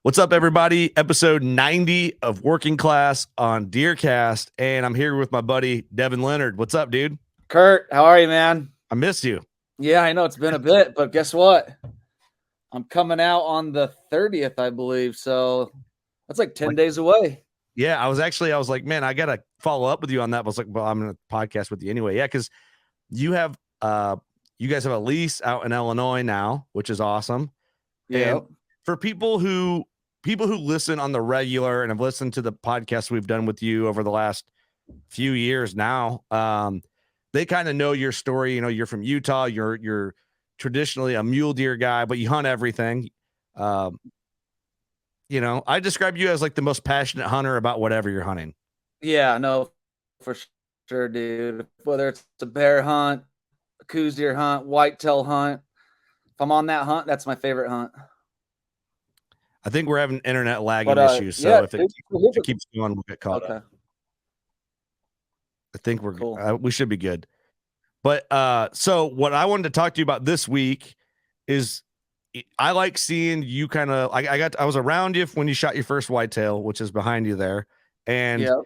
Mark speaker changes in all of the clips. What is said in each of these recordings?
Speaker 1: What's up, everybody? Episode 90 of Working Class on DeerCast, and I'm here with my buddy Devin Leonard. What's up, dude?
Speaker 2: Curt, how are you, man?
Speaker 1: I missed you.
Speaker 2: Yeah, I know it's been a bit, but guess what? I'm coming out on the 30th, I believe. So that's like 10 days away.
Speaker 1: Yeah, I was like, man, I gotta follow up with you on that. But I was like, well, I'm gonna podcast with you anyway. Yeah, because you have you guys have a lease out in Illinois now, which is awesome.
Speaker 2: Yeah.
Speaker 1: And for people who listen on the regular and have listened to the podcast we've done with you over the last few years now, they kind of know your story. You know, you're from Utah. You're traditionally a mule deer guy, but you hunt everything. You know, I describe you as like the most passionate hunter about whatever you're hunting.
Speaker 2: Yeah, no, for sure, dude. Whether it's a bear hunt, a coos deer hunt, whitetail hunt, if I'm on that hunt, that's my favorite hunt.
Speaker 1: I think we're having internet lagging
Speaker 2: But
Speaker 1: issues, so
Speaker 2: yeah,
Speaker 1: if it keeps going, we'll get caught up. I think we're
Speaker 2: cool.
Speaker 1: We should be good. But so what I wanted to talk to you about this week is I like seeing you kind of I was around you when you shot your first whitetail, which is behind you there, and
Speaker 2: Yeah.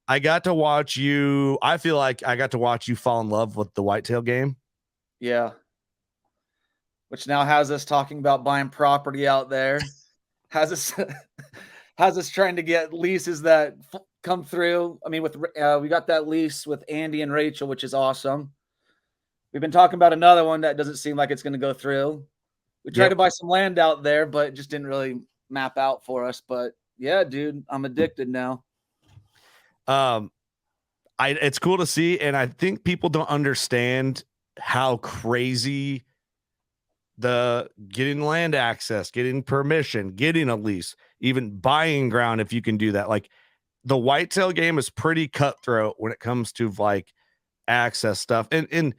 Speaker 1: I got to watch you. I feel like I got to watch you fall in love with the whitetail game.
Speaker 2: Yeah. Which now has us talking about buying property out there. Has us trying to get leases that come through. I mean, with we got that lease with Andy and Rachel, which is awesome. We've been talking about another one that doesn't seem like it's going to go through. We tried to buy some land out there, but it just didn't really map out for us. But yeah, dude, I'm addicted now.
Speaker 1: It's cool to see, and I think people don't understand how crazy the getting land access, getting permission, getting a lease, even buying ground, if you can do that. Like the whitetail game is pretty cutthroat when it comes to like access stuff. And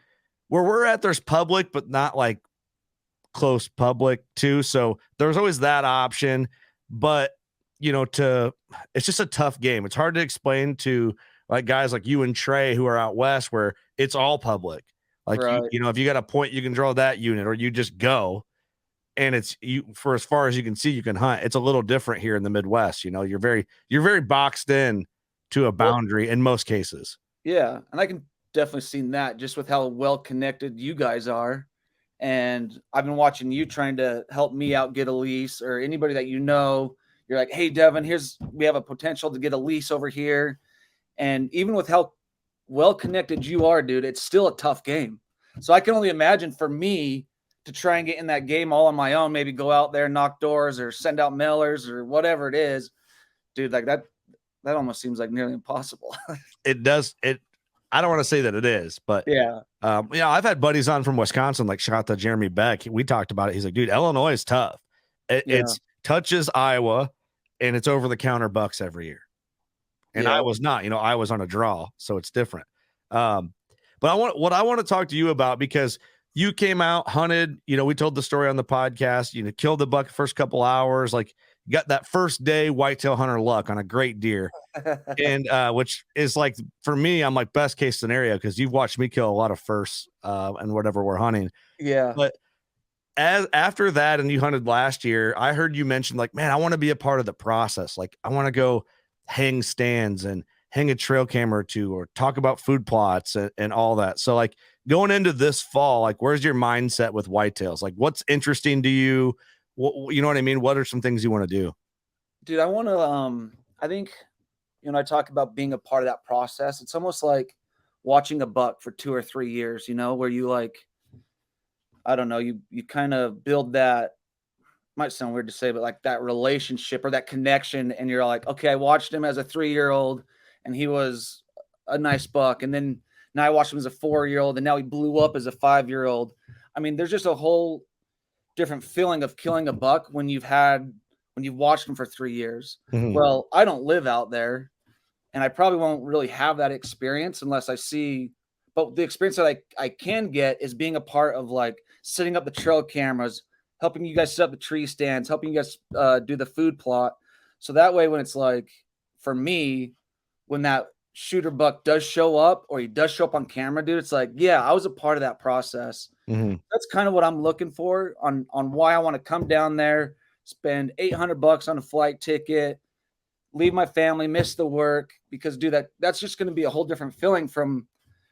Speaker 1: where we're at, there's public, but not like close public too. So there's always that option. But you know, it's just a tough game. It's hard to explain to like guys like you and Trey who are out west where it's all public. Like
Speaker 2: Right.
Speaker 1: you know, if you got a point, you can draw that unit, or you just go, and it's you for as far as you can see, you can hunt. It's a little different here in the Midwest. You know, you're very boxed in to a boundary in most cases.
Speaker 2: Yeah, and I can definitely see that just with how well connected you guys are. And I've been watching you trying to help me out get a lease, or anybody that you know. You're like, hey, Devin, we have a potential to get a lease over here. And even with how well connected you are, dude, it's still a tough game. So I can only imagine for me to try and get in that game all on my own, maybe go out there, knock doors, or send out mailers, or whatever it is, dude. Like that almost seems like nearly impossible.
Speaker 1: It does. I don't want to say that it is, but
Speaker 2: yeah.
Speaker 1: Yeah, I've had buddies on from Wisconsin, like shout out to Jeremy Beck. We talked about it. He's like, dude, Illinois is tough. It's touches Iowa, and it's over the counter bucks every year. And I was not, you know, I was on a draw, so it's different. But I want to talk to you about, because you came out, hunted, you know, we told the story on the podcast, you know, killed the buck the first couple hours, like got that first day whitetail hunter luck on a great deer. And which is like, for me, I'm like best case scenario, because you've watched me kill a lot of firsts and whatever we're hunting.
Speaker 2: Yeah.
Speaker 1: But after that, and you hunted last year, I heard you mention like, man, I want to be a part of the process. Like I want to go hang stands and hang a trail camera or two, or talk about food plots and all that. So like going into this fall, like where's your mindset with whitetails? Like what's interesting to you? You know what I mean? What are some things you want to do?
Speaker 2: Dude, I want to, I think, you know, I talk about being a part of that process. It's almost like watching a buck for 2 or 3 years, you know, where you like, I don't know, you kind of build that, might sound weird to say, but like that relationship or that connection. And you're like, okay, I watched him as a 3-year-old and he was a nice buck. And then now I watched him as a 4-year-old and now he blew up as a 5-year-old. I mean, there's just a whole different feeling of killing a buck when you've watched him for 3 years.
Speaker 1: Mm-hmm.
Speaker 2: Well, I don't live out there and I probably won't really have that experience unless I see, but the experience that I can get is being a part of like setting up the trail cameras, helping you guys set up the tree stands, helping you guys do the food plot. So that way, when it's like, for me, when that shooter buck does show up, or he does show up on camera, dude, it's like, yeah, I was a part of that process.
Speaker 1: Mm-hmm.
Speaker 2: That's kind of what I'm looking for on why I want to come down there, spend $800 on a flight ticket, leave my family, miss the work, because dude, that's just going to be a whole different feeling from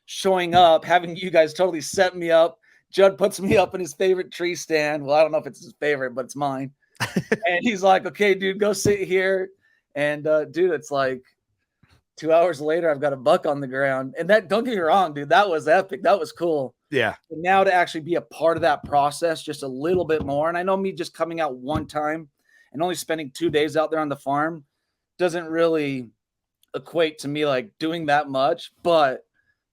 Speaker 2: showing up, having you guys totally set me up. Judd puts me up in his favorite tree stand. Well, I don't know if it's his favorite, but it's mine. And he's like, okay, dude, go sit here. And dude, it's like 2 hours later, I've got a buck on the ground. And that, don't get me wrong, dude, that was epic. That was cool.
Speaker 1: Yeah.
Speaker 2: But now to actually be a part of that process just a little bit more. And I know me just coming out one time and only spending 2 days out there on the farm doesn't really equate to me like doing that much, but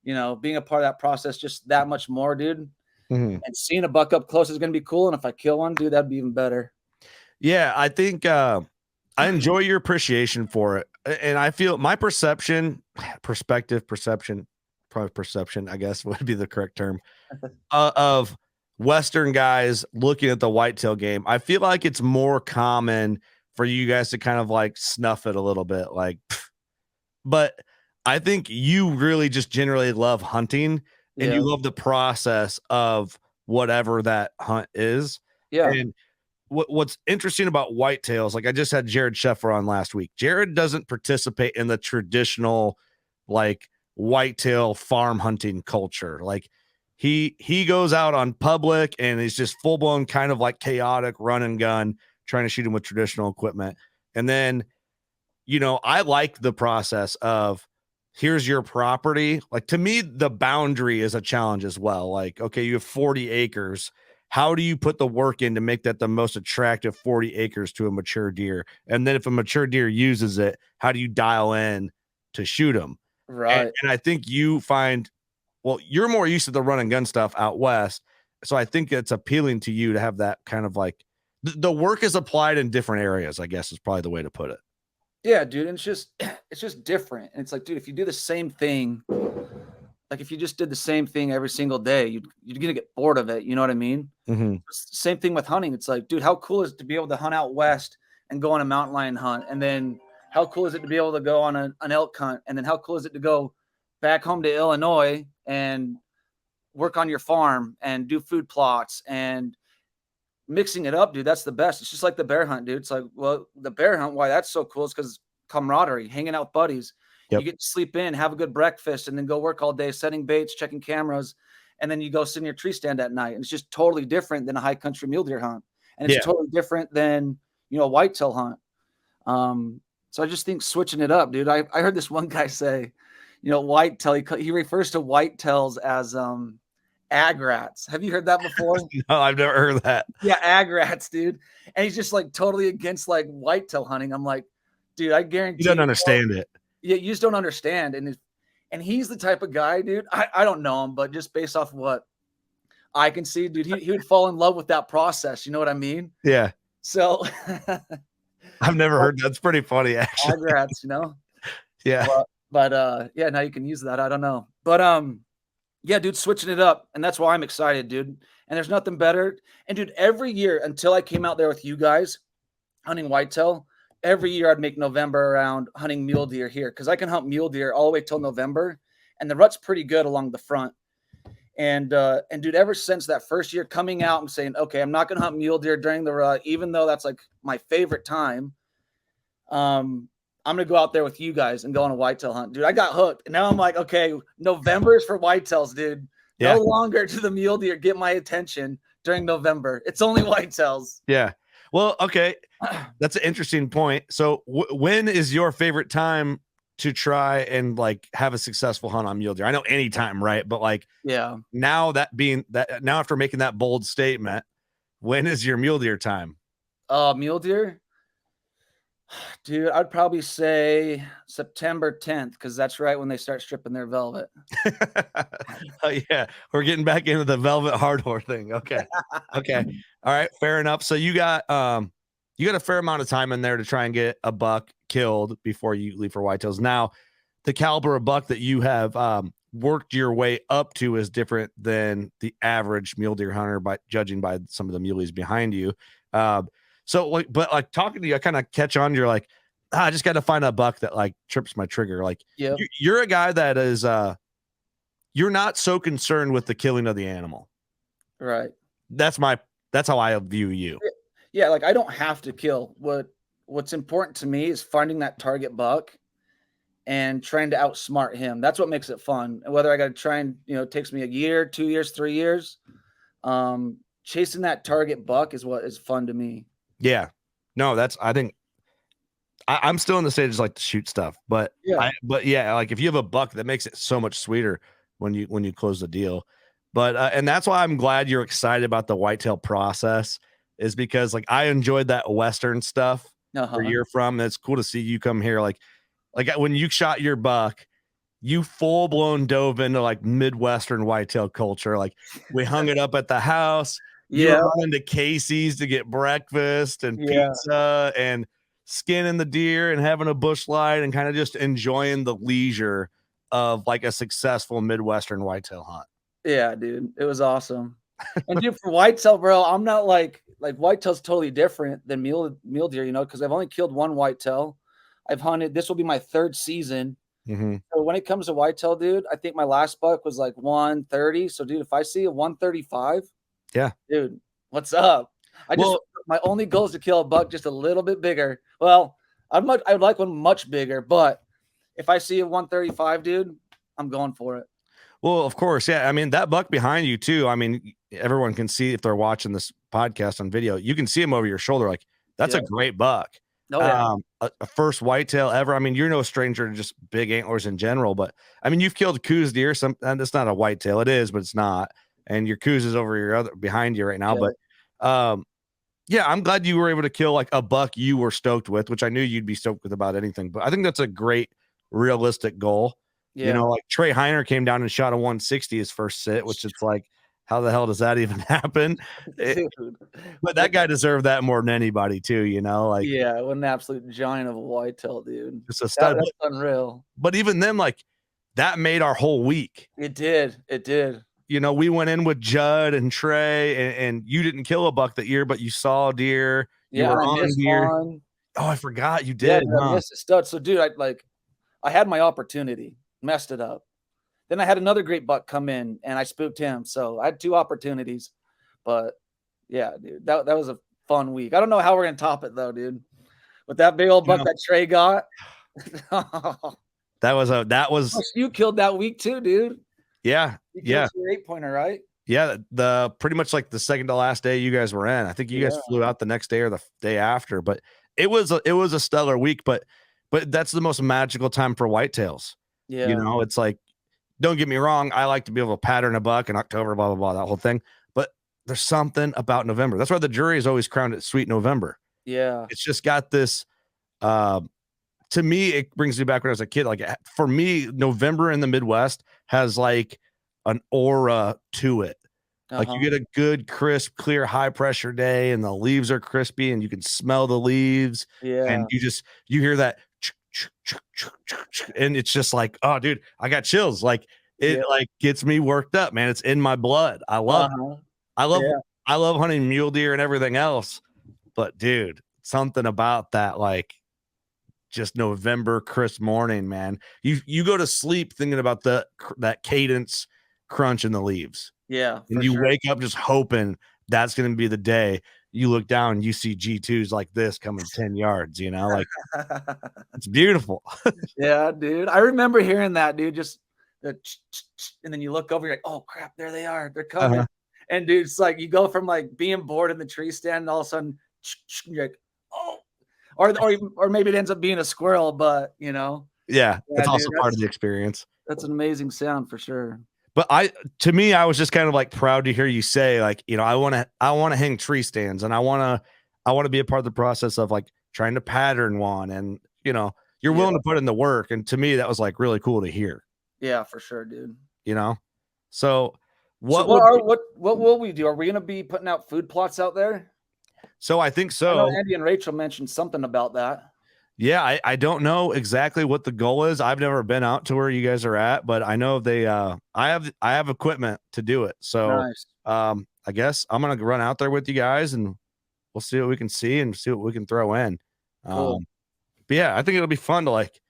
Speaker 2: you know, being a part of that process just that much more, dude. And seeing a buck up close is going to be cool. And if I kill one, dude, that'd be even better.
Speaker 1: Yeah, I think I enjoy your appreciation for it. And I feel my perception, probably perception, I guess would be the correct term, of Western guys looking at the whitetail game. I feel like it's more common for you guys to kind of like snuff it a little bit, like, but I think you really just generally love hunting and you love the process of whatever that hunt is.
Speaker 2: Yeah.
Speaker 1: And what's interesting about whitetails, like I just had Jared Sheffer on last week. Jared doesn't participate in the traditional like whitetail farm hunting culture. Like he goes out on public and he's just full blown kind of like chaotic run and gun, trying to shoot him with traditional equipment. And then, you know, I like the process of here's your property. Like to me, the boundary is a challenge as well. Like, okay, you have 40 acres. How do you put the work in to make that the most attractive 40 acres to a mature deer? And then if a mature deer uses it, how do you dial in to shoot them?
Speaker 2: Right.
Speaker 1: And I think you find, well, you're more used to the run and gun stuff out west. So I think it's appealing to you to have that kind of like the work is applied in different areas, I guess is probably the way to put it.
Speaker 2: Yeah, dude. And it's just different. And it's like, dude, if you do the same thing, like if you just did the same thing every single day, you're gonna get bored of it. You know what I mean? Same thing with hunting. It's like, dude, how cool is it to be able to hunt out west and go on a mountain lion hunt? And then how cool is it to be able to go on an elk hunt? And then how cool is it to go back home to Illinois and work on your farm and do food plots and mixing it up, dude? That's the best. It's just like the bear hunt, dude. It's like, well, the bear hunt, why that's so cool is because camaraderie, hanging out with buddies.
Speaker 1: Yep.
Speaker 2: You get to sleep in, have a good breakfast, and then go work all day, setting baits, checking cameras, and then you go sit in your tree stand at night. And it's just totally different than a high country mule deer hunt, and it's totally different than, you know, a whitetail hunt. So I just think switching it up, dude. I heard this one guy say, you know, whitetail. He refers to whitetails as ag rats. Have you heard that before?
Speaker 1: No, I've never heard that.
Speaker 2: Yeah, ag rats, dude. And he's just like totally against like whitetail hunting. I'm like, dude, I guarantee
Speaker 1: you don't understand it.
Speaker 2: Yeah, you just don't understand. And he's the type of guy, dude. I don't know him, but just based off what I can see, dude, he would fall in love with that process. You know what I mean?
Speaker 1: Yeah.
Speaker 2: So
Speaker 1: I've never heard that's pretty funny, actually.
Speaker 2: ag rats, you know?
Speaker 1: Yeah.
Speaker 2: But yeah, now you can use that. I don't know. But yeah, dude, switching it up. And that's why I'm excited, dude. And there's nothing better. And dude, every year until I came out there with you guys hunting whitetail, every year I'd make November around hunting mule deer here because I can hunt mule deer all the way till November, and the rut's pretty good along the front. And dude, ever since that first year coming out and saying, okay, I'm not gonna hunt mule deer during the rut, even though that's like my favorite time. I'm gonna go out there with you guys and go on a whitetail hunt, dude. I got hooked, and now I'm like, okay, November is for whitetails, dude. Yeah. No longer do the mule deer get my attention during November. It's only whitetails.
Speaker 1: Yeah. Well, okay. That's an interesting point. So when is your favorite time to try and like have a successful hunt on mule deer? I know anytime, right? But like,
Speaker 2: yeah,
Speaker 1: now after making that bold statement, when is your mule deer time?
Speaker 2: Mule deer, dude, I'd probably say September 10th, because that's right when they start stripping their velvet.
Speaker 1: Oh yeah, we're getting back into the velvet hardcore thing. Okay. Okay. All right, fair enough. So you got a fair amount of time in there to try and get a buck killed before you leave for whitetails. Now, the caliber of buck that you have worked your way up to is different than the average mule deer hunter, by judging by some of the muleys behind you. So like, but like talking to you, I kind of catch on. You're like, I just got to find a buck that like trips my trigger. Like, you're a guy that is, you're not so concerned with the killing of the animal.
Speaker 2: Right.
Speaker 1: That's how I view you.
Speaker 2: Yeah, like I don't have to kill. What's important to me is finding that target buck and trying to outsmart him. That's what makes it fun. And whether I got to try and, it takes me a year, 2 years, 3 years, chasing that target buck is what is fun to me.
Speaker 1: Yeah. No, I think I'm still in the stage like to shoot stuff, but
Speaker 2: Yeah.
Speaker 1: but yeah, like if you have a buck, that makes it so much sweeter when you close the deal. But and that's why I'm glad you're excited about the whitetail process, is because like I enjoyed that Western stuff where
Speaker 2: Uh-huh.
Speaker 1: you're from. It's cool to see you come here. Like when you shot your buck, you full blown dove into like Midwestern whitetail culture. Like we hung it up at the house. You were
Speaker 2: Yeah.
Speaker 1: running to Casey's to get breakfast and
Speaker 2: Yeah.
Speaker 1: pizza and skinning the deer and having a bush light and kind of just enjoying the leisure of like a successful Midwestern whitetail hunt.
Speaker 2: Yeah, dude. It was awesome. And dude, for whitetail, bro, I'm not like whitetail's totally different than mule deer, because I've only killed one whitetail. I've hunted. This will be my third season.
Speaker 1: Mhm.
Speaker 2: So when it comes to whitetail, dude, I think my last buck was like 130. So, dude, if I see a 135,
Speaker 1: Yeah.
Speaker 2: dude, what's up?
Speaker 1: Well,
Speaker 2: My only goal is to kill a buck just a little bit bigger. Well, I would like one much bigger, but if I see a 135, dude, I'm going for it.
Speaker 1: Well, of course, yeah. I mean, that buck behind you too. I mean, everyone can see if they're watching this podcast on video. You can see him over your shoulder. Like that's
Speaker 2: Yeah.
Speaker 1: a great buck.
Speaker 2: Oh yeah.
Speaker 1: A first whitetail ever. I mean, you're no stranger to just big antlers in general, but I mean, you've killed coos deer. And it's not a whitetail. It is, but it's not. And your coos is over your other behind you right now.
Speaker 2: Yeah.
Speaker 1: But yeah, I'm glad you were able to kill like a buck you were stoked with, which I knew you'd be stoked with about anything. But I think that's a great realistic goal.
Speaker 2: Yeah.
Speaker 1: Like Trey Heiner came down and shot a 160 his first sit, which it's like, how the hell does that even happen?
Speaker 2: Dude.
Speaker 1: But that guy deserved that more than anybody too, like
Speaker 2: Yeah, what an absolute giant of a whitetail, dude.
Speaker 1: just a stud.
Speaker 2: That's unreal.
Speaker 1: But even then, like that made our whole week.
Speaker 2: It did. It did.
Speaker 1: We went in with Judd and Trey, and you didn't kill a buck that year, but you saw deer. You
Speaker 2: Yeah,
Speaker 1: were
Speaker 2: and I
Speaker 1: on
Speaker 2: missed
Speaker 1: deer.
Speaker 2: one.
Speaker 1: Oh, I forgot you
Speaker 2: Yeah,
Speaker 1: did,
Speaker 2: dude, I
Speaker 1: huh?
Speaker 2: missed a stud. So, dude, I had my opportunity, messed it up. Then I had another great buck come in, and I spooked him. So I had 2 opportunities. But yeah, dude, that was a fun week. I don't know how we're gonna top it though, dude. With that big old buck that Trey got.
Speaker 1: That was
Speaker 2: You killed that week too, dude.
Speaker 1: yeah.
Speaker 2: You
Speaker 1: Yeah.
Speaker 2: killed your 8-pointer, right?
Speaker 1: Yeah, the pretty much like the second to last day you guys were in. I think you guys flew out the next day or the day after, but it was a stellar week. But that's the most magical time for whitetails.
Speaker 2: Yeah.
Speaker 1: It's like, don't get me wrong, I like to be able to pattern a buck in October, blah blah blah, that whole thing. But there's something about November. That's why the jury is always crowned at Sweet November.
Speaker 2: Yeah.
Speaker 1: It's just got this. To me, it brings me back when I was a kid. Like for me, November in the Midwest has like an aura to it. Like you get a good, crisp, clear, high pressure day and the leaves are crispy and you can smell the leaves.
Speaker 2: Yeah.
Speaker 1: And you hear that and it's just like, oh dude, I got chills. Like it like gets me worked up, man. It's in my blood. I love it. I love hunting mule deer and everything else. But dude, something about that, like just November crisp morning, man. You go to sleep thinking about that cadence crunch in the leaves.
Speaker 2: Yeah.
Speaker 1: And you wake up just hoping that's going to be the day. You look down and you see G2s like this coming 10 yards, like it's beautiful.
Speaker 2: Yeah, dude. I remember hearing that, dude. Just the and then you look over, you're like, oh crap, there they are. They're coming. And dude, it's like you go from like being bored in the tree stand and all of a sudden you're like, oh, or maybe it ends up being a squirrel, but
Speaker 1: Yeah, it's also part of the experience.
Speaker 2: That's an amazing sound for sure.
Speaker 1: But to me, I was just kind of like proud to hear you say, like, I want to hang tree stands and I want to be a part of the process of like trying to pattern one. And, you're willing to put in the work. And to me, that was like really cool to hear.
Speaker 2: Yeah, for sure, dude.
Speaker 1: So what
Speaker 2: will we do? Are we going to be putting out food plots out there?
Speaker 1: So I think so.
Speaker 2: I know Andy and Rachel mentioned something about that.
Speaker 1: Yeah, I don't know exactly what the goal is. I've never been out to where you guys are at, but I know they I have equipment to do it. So
Speaker 2: nice.
Speaker 1: I guess I'm gonna run out there with you guys and we'll see what we can see and see what we can throw in.
Speaker 2: Cool.
Speaker 1: But yeah, I think it'll be fun to like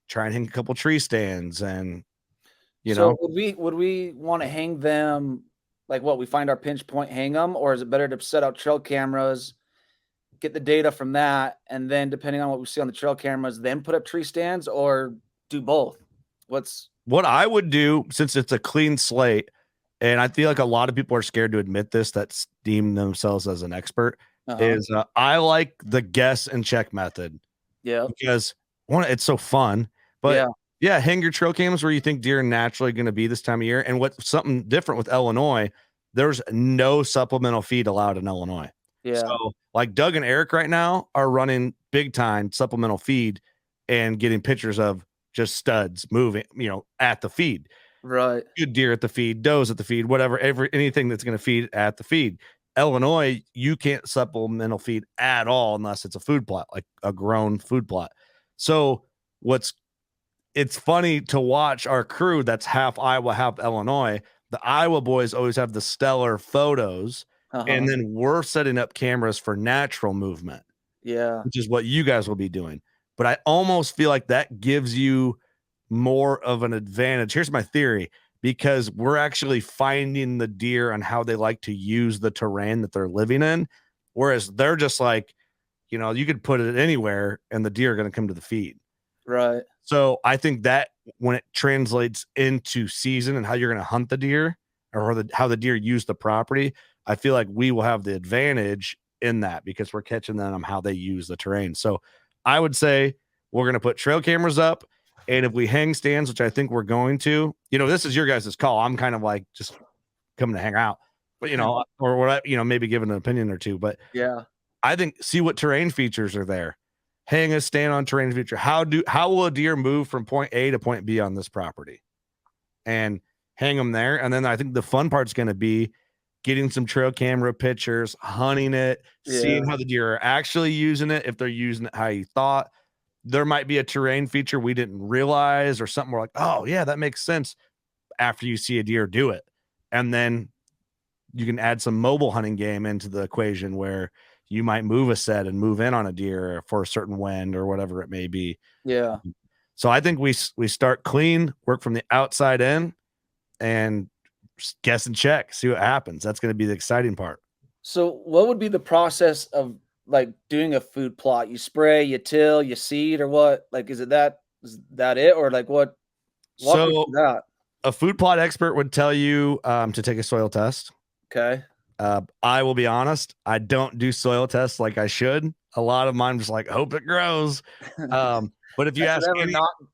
Speaker 1: try and hang a couple tree stands and
Speaker 2: so would we want to hang them like what we find our pinch point, hang them, or is it better to set out trail cameras get the data from that, and then depending on what we see on the trail cameras, then put up tree stands, or do both?
Speaker 1: What I would do, since it's a clean slate, and I feel like a lot of people are scared to admit this that deem themselves as an expert, is I like the guess and check method.
Speaker 2: Yeah.
Speaker 1: Because one, it's so fun, but hang your trail cams where you think deer are naturally going to be this time of year. And what's something different with Illinois, there's no supplemental feed allowed in Illinois.
Speaker 2: Yeah.
Speaker 1: So like Doug and Eric right now are running big time supplemental feed and getting pictures of just studs moving, at the feed.
Speaker 2: Right.
Speaker 1: Good deer at the feed, does at the feed, whatever, anything that's going to feed at the feed. Illinois, you can't supplemental feed at all unless it's a food plot, like a grown food plot. So it's funny to watch our crew that's half Iowa, half Illinois. The Iowa boys always have the stellar photos, and then we're setting up cameras for natural movement.
Speaker 2: Yeah.
Speaker 1: Which is what you guys will be doing. But I almost feel like that gives you more of an advantage. Here's my theory, because we're actually finding the deer on how they like to use the terrain that they're living in. Whereas they're just like, you could put it anywhere and the deer are going to come to the feed.
Speaker 2: Right.
Speaker 1: So I think that when it translates into season and how you're going to hunt the deer or how the deer use the property, I feel like we will have the advantage in that because we're catching them on how they use the terrain. So I would say we're going to put trail cameras up. And if we hang stands, which I think we're going to, this is your guys' call. I'm kind of like just coming to hang out, but or what, maybe give an opinion or two. But
Speaker 2: yeah,
Speaker 1: I think see what terrain features are there. Hang a stand on terrain feature. How will a deer move from point A to point B on this property? And hang them there. And then I think the fun part's going to be getting some trail camera pictures, hunting it, seeing how the deer are actually using it. If they're using it how you thought, there might be a terrain feature we didn't realize or something. We're like, oh yeah, that makes sense after you see a deer do it. And then you can add some mobile hunting game into the equation where you might move a set and move in on a deer for a certain wind or whatever it may be.
Speaker 2: Yeah.
Speaker 1: So I think we start clean, work from the outside in, and guess and check, see what happens. That's going to be the exciting part.
Speaker 2: So what would be the process of like doing a food plot? You spray, you till, you seed, or what? Like, is that it? Or like what? Walk me through that.
Speaker 1: A food plot expert would tell you to take a soil test.
Speaker 2: Okay.
Speaker 1: I will be honest, I don't do soil tests like I should. A lot of mine just like hope it grows. But if you ask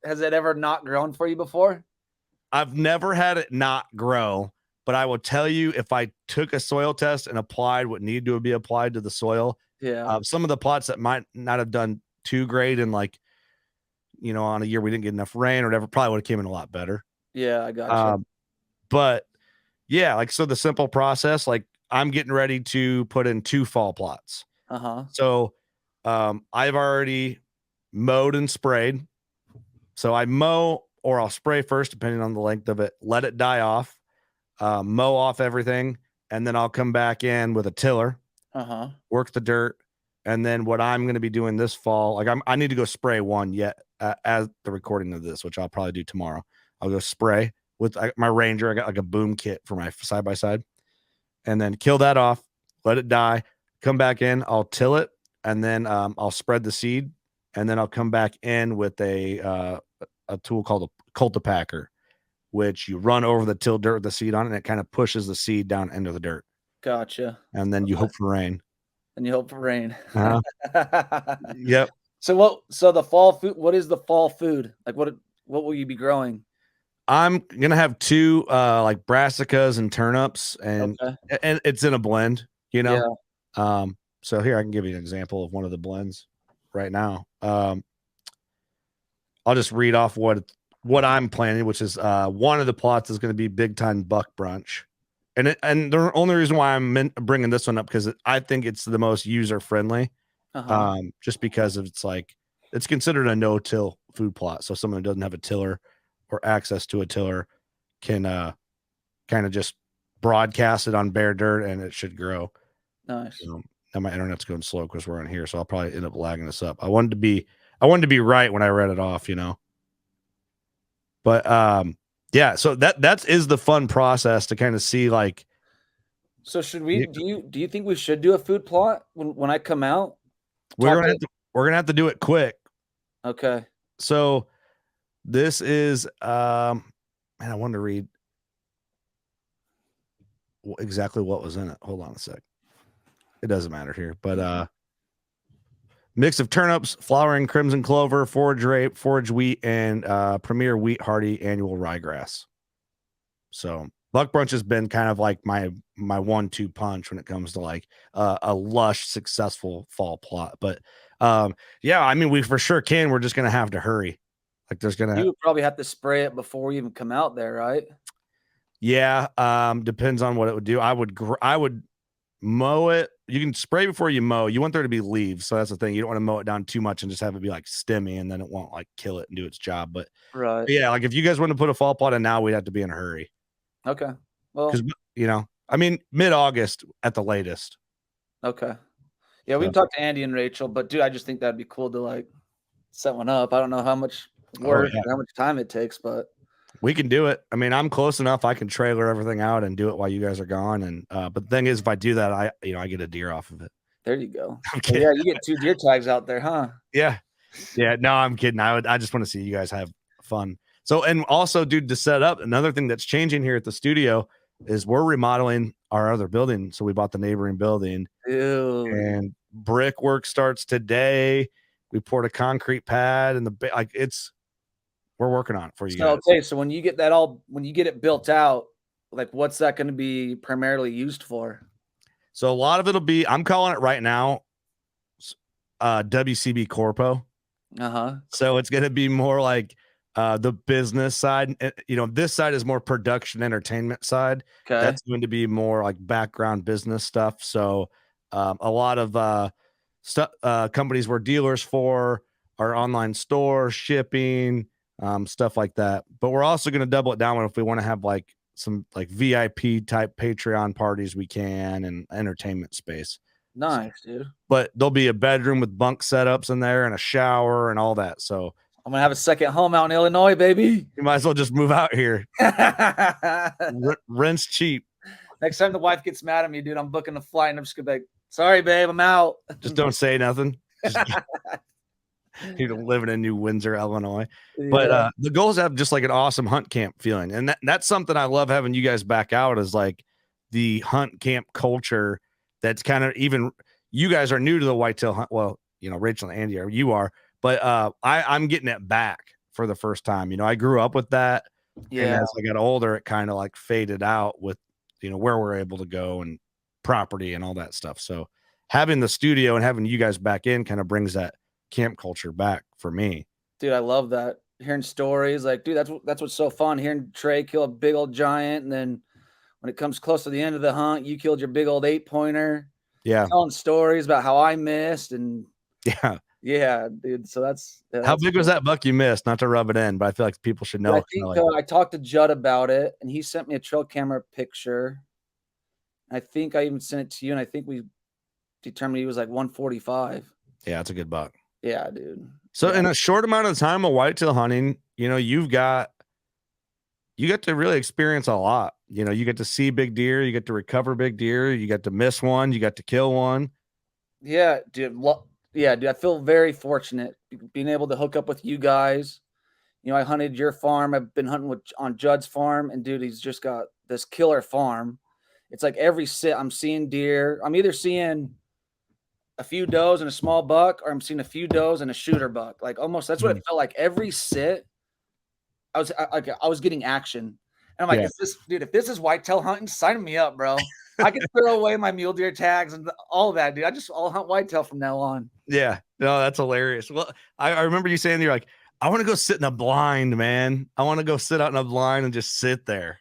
Speaker 2: has it ever not grown for you before?
Speaker 1: I've never had it not grow, but I will tell you if I took a soil test and applied what needed to be applied to the soil, some of the plots that might not have done too great and like, on a year we didn't get enough rain or whatever, probably would have came in a lot better.
Speaker 2: Yeah, I got you.
Speaker 1: But yeah, like, so the simple process, like I'm getting ready to put in 2 fall plots. So I've already mowed and sprayed. So I mow or I'll spray first, depending on the length of it, let it die off, mow off everything. And then I'll come back in with a tiller, work the dirt. And then what I'm going to be doing this fall, like I need to go spray one yet as the recording of this, which I'll probably do tomorrow. I'll go spray with my Ranger. I got like a boom kit for my side-by-side, and then kill that off, let it die, come back in, I'll till it, and then I'll spread the seed, and then I'll come back in with a tool called a cultipacker, which you run over the tilled dirt with the seed on it, and it kind of pushes the seed down into the dirt.
Speaker 2: Gotcha.
Speaker 1: And then you hope for rain. Yep.
Speaker 2: So the fall food, what is the fall food? Like what will you be growing?
Speaker 1: I'm going to have 2 like brassicas and turnips, and it's in a blend, so here I can give you an example of one of the blends right now. I'll just read off what I'm planning, which is one of the plots is going to be big time buck brunch. And the only reason why I'm bringing this one up, because I think it's the most user friendly, just because it's considered a no-till food plot. So someone who doesn't have a tiller or access to a tiller can kind of just broadcast it on bare dirt and it should grow.
Speaker 2: Nice.
Speaker 1: Now my internet's going slow because we're on here, so I'll probably end up lagging this up. I wanted to be right when I read it off, But yeah, so that is the fun process to kind of see like.
Speaker 2: So should we? Do you think we should do a food plot when I come out?
Speaker 1: we're gonna have to do it quick.
Speaker 2: Okay.
Speaker 1: So this is man, I wanted to read exactly what was in it. Hold on a sec. It doesn't matter here, but mix of turnips, flowering crimson clover, forage rape, forage wheat, and premier wheat hardy annual ryegrass. So buck brunch has been kind of like my 1-2 punch when it comes to like a lush, successful fall plot. But yeah, I mean, we for sure can. We're just gonna have to hurry. Like there's gonna,
Speaker 2: You would probably have to spray it before we even come out there, right?
Speaker 1: yeah. Depends on what it would do. I would mow it. You can spray before you mow. You want there to be leaves, so that's the thing. You don't want to mow it down too much and just have it be like stemmy, and then it won't like kill it and do its job. But
Speaker 2: Right.
Speaker 1: yeah, like if you guys want to put a fall plot in now, we'd have to be in a hurry.
Speaker 2: Okay. Well,
Speaker 1: Because I mean, mid-August at the latest.
Speaker 2: okay. Yeah, we can talk to Andy and Rachel, but dude, I just think that'd be cool to like set one up. I don't know how much work
Speaker 1: yeah.
Speaker 2: or how much time it takes, but
Speaker 1: We can do it. I mean, I'm close enough. I can trailer everything out and do it while you guys are gone. And but the thing is, if I do that, I get a deer off of it.
Speaker 2: there you go.
Speaker 1: I'm
Speaker 2: Well,
Speaker 1: kidding.
Speaker 2: yeah, you get 2 deer tags out there, huh?
Speaker 1: Yeah. No, I'm kidding. I just want to see you guys have fun. So, and also, dude, to set up, another thing that's changing here at the studio is we're remodeling our other building. So we bought the neighboring building.
Speaker 2: Dude.
Speaker 1: And brickwork starts today. We poured a concrete pad and we're working on it for you guys.
Speaker 2: Okay, so when you get it built out, like what's that going to be primarily used for?
Speaker 1: So a lot of it'll be, I'm calling it right now, WCB Corpo. So it's going to be more like the business side. This side is more production entertainment side.
Speaker 2: Okay.
Speaker 1: That's going to be more like background business stuff. So a lot of companies we're dealers for, our online store, shipping, stuff like that. But we're also going to double it down if we want to have like some like VIP type Patreon parties we can, and entertainment space.
Speaker 2: Nice, dude.
Speaker 1: But there'll be a bedroom with bunk setups in there and a shower and all that. So
Speaker 2: I'm gonna have a second home out in Illinois, baby.
Speaker 1: You might as well just move out here. Rent's cheap.
Speaker 2: Next time the wife gets mad at me, dude, I'm booking a flight and I'm just gonna be like, sorry, babe, I'm out.
Speaker 1: Just don't say nothing. You're living in New Windsor, Illinois. Yeah. But the goal is to have just like an awesome hunt camp feeling. And that's something I love having you guys back out, is like the hunt camp culture. That's kind of, even you guys are new to the whitetail hunt. Well, Rachel and Andy you are, but I'm getting it back for the first time. I grew up with that. Yeah. And as I got older, it kind of like faded out with, where we're able to go and property and all that stuff. So having the studio and having you guys back in kind of brings that camp culture back for me.
Speaker 2: Dude, I love that. Hearing stories like, dude, that's what's so fun. Hearing Trey kill a big old giant, and then when it comes close to the end of the hunt, you killed your big old 8-pointer.
Speaker 1: Yeah.
Speaker 2: Telling stories about how I missed, and yeah, dude. So that's
Speaker 1: how big was that buck you missed? Not to rub it in, but I feel like people should know.
Speaker 2: I think I talked to Judd about it, and he sent me a trail camera picture. I think I even sent it to you, and I think we determined he was like 145.
Speaker 1: Yeah, it's a good buck.
Speaker 2: Yeah, dude.
Speaker 1: So in a short amount of time of whitetail hunting, you get to really experience a lot. You get to see big deer, you get to recover big deer, you get to miss one, you got to kill one.
Speaker 2: Yeah, dude. Yeah, dude. I feel very fortunate being able to hook up with you guys. I hunted your farm. I've been hunting on Judd's farm, and dude, he's just got this killer farm. It's like every sit I'm seeing deer. I'm either seeing a few does and a small buck, or I'm seeing a few does and a shooter buck. Like almost, that's what it felt like. Every sit, I was getting action. And I'm like, if this is whitetail hunting, sign me up, bro. I can throw away my mule deer tags and all of that, dude. I'll hunt whitetail from now on. Yeah.
Speaker 1: No, that's hilarious. Well, I remember you saying, you're like, I want to go sit in a blind, man. I want to go sit out in a blind and just sit there.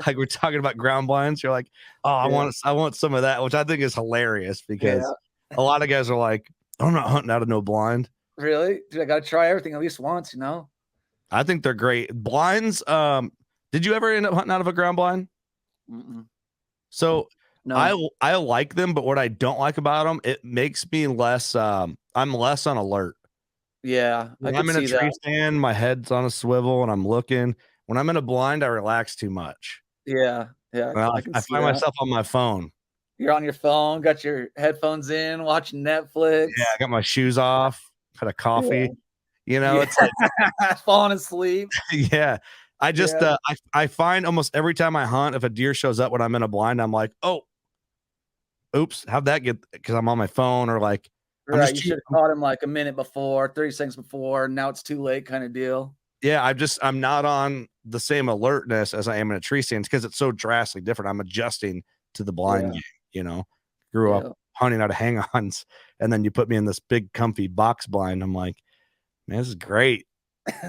Speaker 1: Like we're talking about ground blinds. You're like, oh, I want some of that, which I think is hilarious, because a lot of guys are like, I'm not hunting out of no blind.
Speaker 2: Really? Dude, I got to try everything at least once,
Speaker 1: I think they're great. Blinds. Did you ever end up hunting out of a ground blind?
Speaker 2: Mm-mm.
Speaker 1: So no. I like them, but what I don't like about them, it makes me less, I'm less on alert.
Speaker 2: Yeah.
Speaker 1: When I'm in a tree stand, my head's on a swivel and I'm looking. When I'm in a blind, I relax too much.
Speaker 2: Yeah. Yeah.
Speaker 1: I find myself on my phone.
Speaker 2: You're on your phone, got your headphones in, watching Netflix.
Speaker 1: Yeah, I got my shoes off, had a coffee. You know,
Speaker 2: Yeah.
Speaker 1: it's like,
Speaker 2: Falling asleep.
Speaker 1: yeah. I just
Speaker 2: Yeah.
Speaker 1: I find almost every time I hunt, if a deer shows up when I'm in a blind, I'm like, oh, oops, how'd that get? Because I'm on my phone or like I'm
Speaker 2: Right.
Speaker 1: just
Speaker 2: You
Speaker 1: too,
Speaker 2: should have caught him like a minute before, 30 seconds before. Now it's too late, kind of deal.
Speaker 1: yeah, I'm not on the same alertness as I am in a tree stand because it's so drastically different. I'm adjusting to the blind
Speaker 2: Yeah.
Speaker 1: game, you know. Grew up
Speaker 2: Yeah.
Speaker 1: hunting out of hang-ons, and then you put me in this big comfy box blind. I'm like, man, this is great.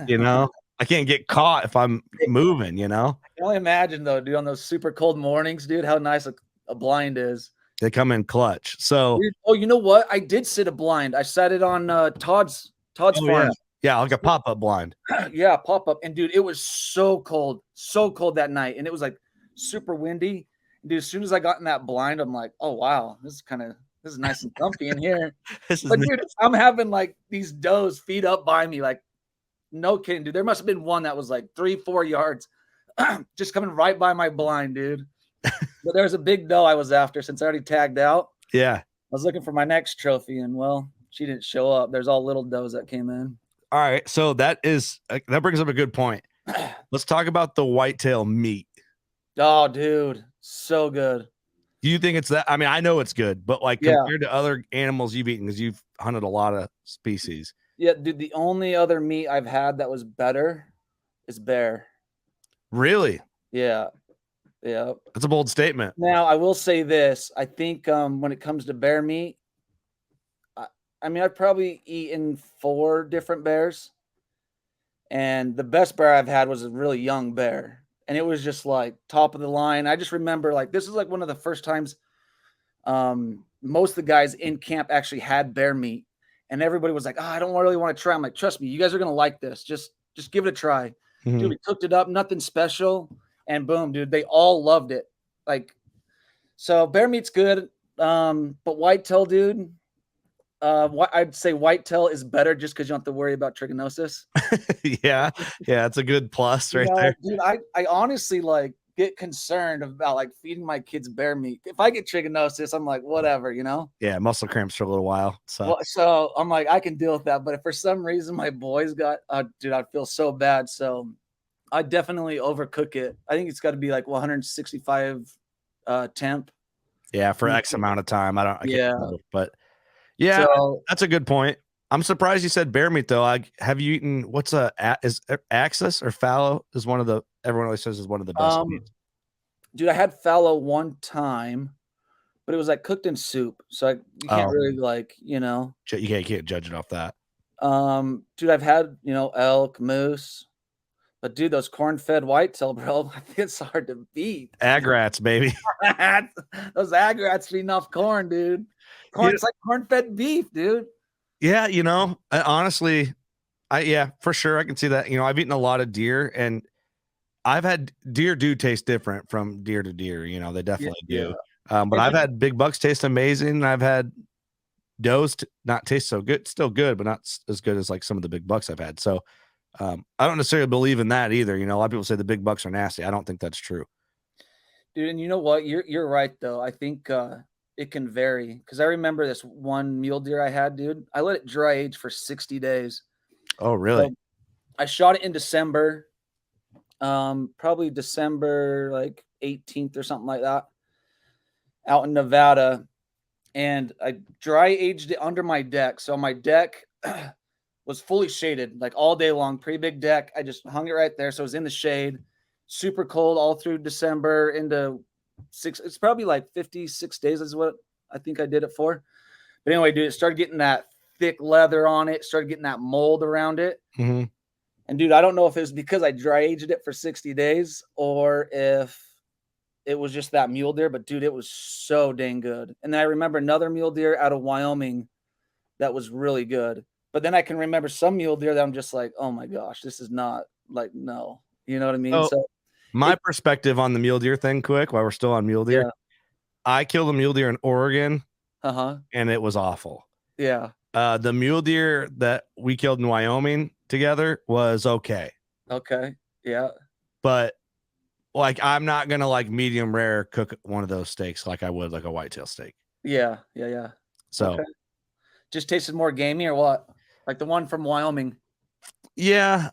Speaker 1: You know, I can't get caught if I'm moving, you know.
Speaker 2: I can only imagine though, dude, on those super cold mornings, dude, how nice a blind is.
Speaker 1: They come in clutch. So
Speaker 2: Dude, oh, you know what? I did sit a blind. I sat it on Todd's
Speaker 1: oh yeah.
Speaker 2: farm.
Speaker 1: Yeah, like a pop-up blind.
Speaker 2: Yeah, pop up. And dude, it was so cold that night. And it was like super windy. Dude, as soon as I got in that blind, I'm like, oh wow, this is nice and comfy in here.
Speaker 1: This is
Speaker 2: But dude, I'm having like these does feed up by me, like no kidding, dude. There must have been one that was like 3-4 yards just coming right by my blind, dude. But there was a big doe I was after since I already tagged out.
Speaker 1: yeah.
Speaker 2: I was looking for my next trophy, and well, she didn't show up. There's all little does that came in.
Speaker 1: All right. So that brings up a good point. Let's talk about the whitetail meat.
Speaker 2: Oh, dude, so good.
Speaker 1: Do you think it's that? I mean, I know it's good, but like
Speaker 2: Yeah.
Speaker 1: compared to other animals you've eaten, because you've hunted a lot of species.
Speaker 2: Yeah, dude, the only other meat I've had that was better is bear.
Speaker 1: Really?
Speaker 2: Yeah. Yeah.
Speaker 1: That's a bold statement.
Speaker 2: Now, I will say this. I think when it comes to bear meat, I mean, I've probably eaten 4 different bears. And the best bear I've had was a really young bear. And it was just like top of the line. I just remember like this is like one of the first times most of the guys in camp actually had bear meat. And everybody was like, oh, I don't really want to try. I'm like, trust me, you guys are gonna like this. Just give it a try.
Speaker 1: Mhm.
Speaker 2: Dude, we cooked it up, nothing special. And boom, dude, they all loved it. Like, so bear meat's good. But whitetail, dude, I'd say whitetail is better just because you don't have to worry about trichinosis.
Speaker 1: Yeah. Yeah. It's a good plus right there.
Speaker 2: Dude, I honestly like get concerned about like feeding my kids bear meat. If I get trichinosis, I'm like, whatever, you know?
Speaker 1: Yeah. Muscle cramps for a little while. So,
Speaker 2: Well, so I'm like, I can deal with that. But if for some reason my boys got, dude, I'd feel so bad. So I definitely overcook it. I think it's got to be like 165 temp.
Speaker 1: yeah. For X amount of time. I can't remember, but yeah,
Speaker 2: So,
Speaker 1: that's a good point. I'm surprised you said bear meat though. Have you eaten is Axis or fallow is one of the everyone always says is one of the best meats.
Speaker 2: dude, I had fallow one time, but it was like cooked in soup. So you can't really like, you know.
Speaker 1: You can't judge it off that.
Speaker 2: Dude, I've had, you know, elk, moose, but dude, those corn-fed whitetail, bro, I think it's hard to beat.
Speaker 1: Ag rats, baby.
Speaker 2: Those ag rats feeding off corn, dude. It's like corn-fed beef, dude.
Speaker 1: Yeah, you know, honestly, yeah, for sure, I can see that. You know, I've eaten a lot of deer, and I've had deer do taste different from deer to deer. You know, they definitely do. But I've had big bucks taste amazing. I've had does not taste so good, still good, but not as good as like some of the big bucks I've had. So I don't necessarily believe in that either. You know, a lot of people say the big bucks are nasty. I don't think that's true.
Speaker 2: Dude, and you know what? You're right though. I think it can vary because I remember this one mule deer I had, dude. I let it dry age for 60 days.
Speaker 1: Oh, really?
Speaker 2: So I shot it in December, probably December like 18th or something like that, out in Nevada. And I dry aged it under my deck. So my deck was fully shaded like all day long, pretty big deck. I just hung it right there. So it was in the shade, super cold all through December into it's probably like 56 days is what I think I did it for. But anyway, dude, it started getting that thick leather on it, started getting that mold around it.
Speaker 1: Mm-hmm.
Speaker 2: And dude, I don't know if it was because I dry aged it for 60 days or if it was just that mule deer, but dude, it was so dang good. And then I remember another mule deer out of Wyoming that was really good. But then I can remember some mule deer that I'm just like, oh my gosh, this is not like, no, you know what I mean? So
Speaker 1: my perspective on the mule deer thing, quick, while we're still on mule deer,
Speaker 2: yeah.
Speaker 1: I killed a mule deer in Oregon,
Speaker 2: and
Speaker 1: it was awful.
Speaker 2: Yeah.
Speaker 1: The mule deer that we killed in Wyoming together was okay.
Speaker 2: Okay. Yeah.
Speaker 1: But like I'm not gonna like medium rare cook one of those steaks like I would like a whitetail steak.
Speaker 2: Yeah, yeah, yeah.
Speaker 1: So
Speaker 2: Okay. Just tasted more gamey or what? Like the one from Wyoming.
Speaker 1: yeah,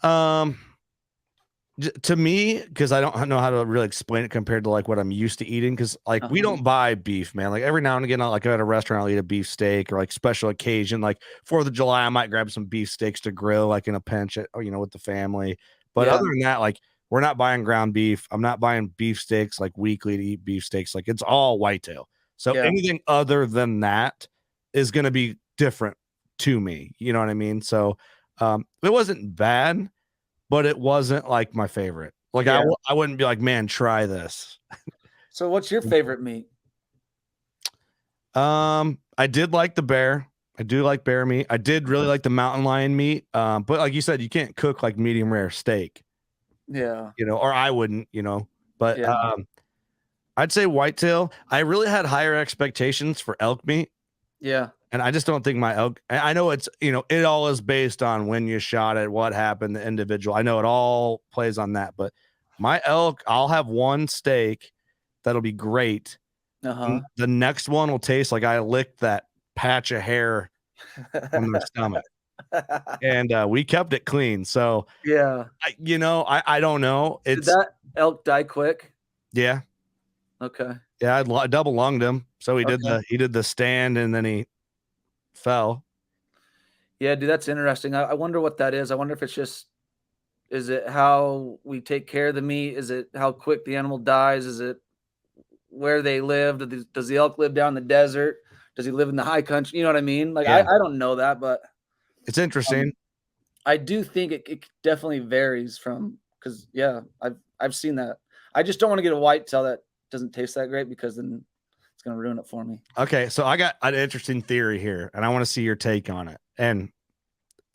Speaker 1: to me, because I don't know how to really explain it compared to like what I'm used to eating. Because like we
Speaker 2: Uh-huh.
Speaker 1: don't buy beef, man. Like every now and again, like at a restaurant, I'll eat a beef steak or like special occasion, like 4th of July, I might grab some beef steaks to grill, like in a pinch, or with the family. But
Speaker 2: Yeah,
Speaker 1: other than that, like we're not buying ground beef. I'm not buying beef steaks like weekly to eat beef steaks. Like it's all whitetail. So
Speaker 2: yeah.
Speaker 1: anything other than that is going to be different to me. You know what I mean? So it wasn't bad, but it wasn't like my favorite. Like
Speaker 2: Yeah.
Speaker 1: I wouldn't be like, man, try this.
Speaker 2: So what's your favorite meat?
Speaker 1: I did like the bear. I do like bear meat. I did really like the mountain lion meat. But like you said, you can't cook like medium rare steak,
Speaker 2: Yeah,
Speaker 1: or I wouldn't, but
Speaker 2: yeah.
Speaker 1: I'd say whitetail. I really had higher expectations for elk meat.
Speaker 2: Yeah.
Speaker 1: And I just don't think my elk, I know it's, it all is based on when you shot it, what happened, the individual. I know it all plays on that, but my elk, I'll have one steak that'll be great.
Speaker 2: Uh-huh.
Speaker 1: The next one will taste like I licked that patch of hair from their stomach. And we kept it clean. So
Speaker 2: Yeah.
Speaker 1: I don't know.
Speaker 2: Did
Speaker 1: It's
Speaker 2: that elk die quick?
Speaker 1: yeah.
Speaker 2: Okay.
Speaker 1: Yeah, I double lunged him. So
Speaker 2: Okay.
Speaker 1: he did the stand and then he fell.
Speaker 2: Yeah, dude, that's interesting. I wonder what that is. I wonder if it's just is it how we take care of the meat? Is it how quick the animal dies? Is it where they live? Does the elk live down in the desert? Does he live in the high country? You know what I mean? Like
Speaker 1: Yeah.
Speaker 2: I don't know that, but
Speaker 1: It's interesting.
Speaker 2: I do think it definitely varies from because yeah, I've seen that. I just don't want to get a whitetail that doesn't taste that great because then it's gonna ruin it for me.
Speaker 1: Okay, so I got an interesting theory here, and I want to see your take on it. And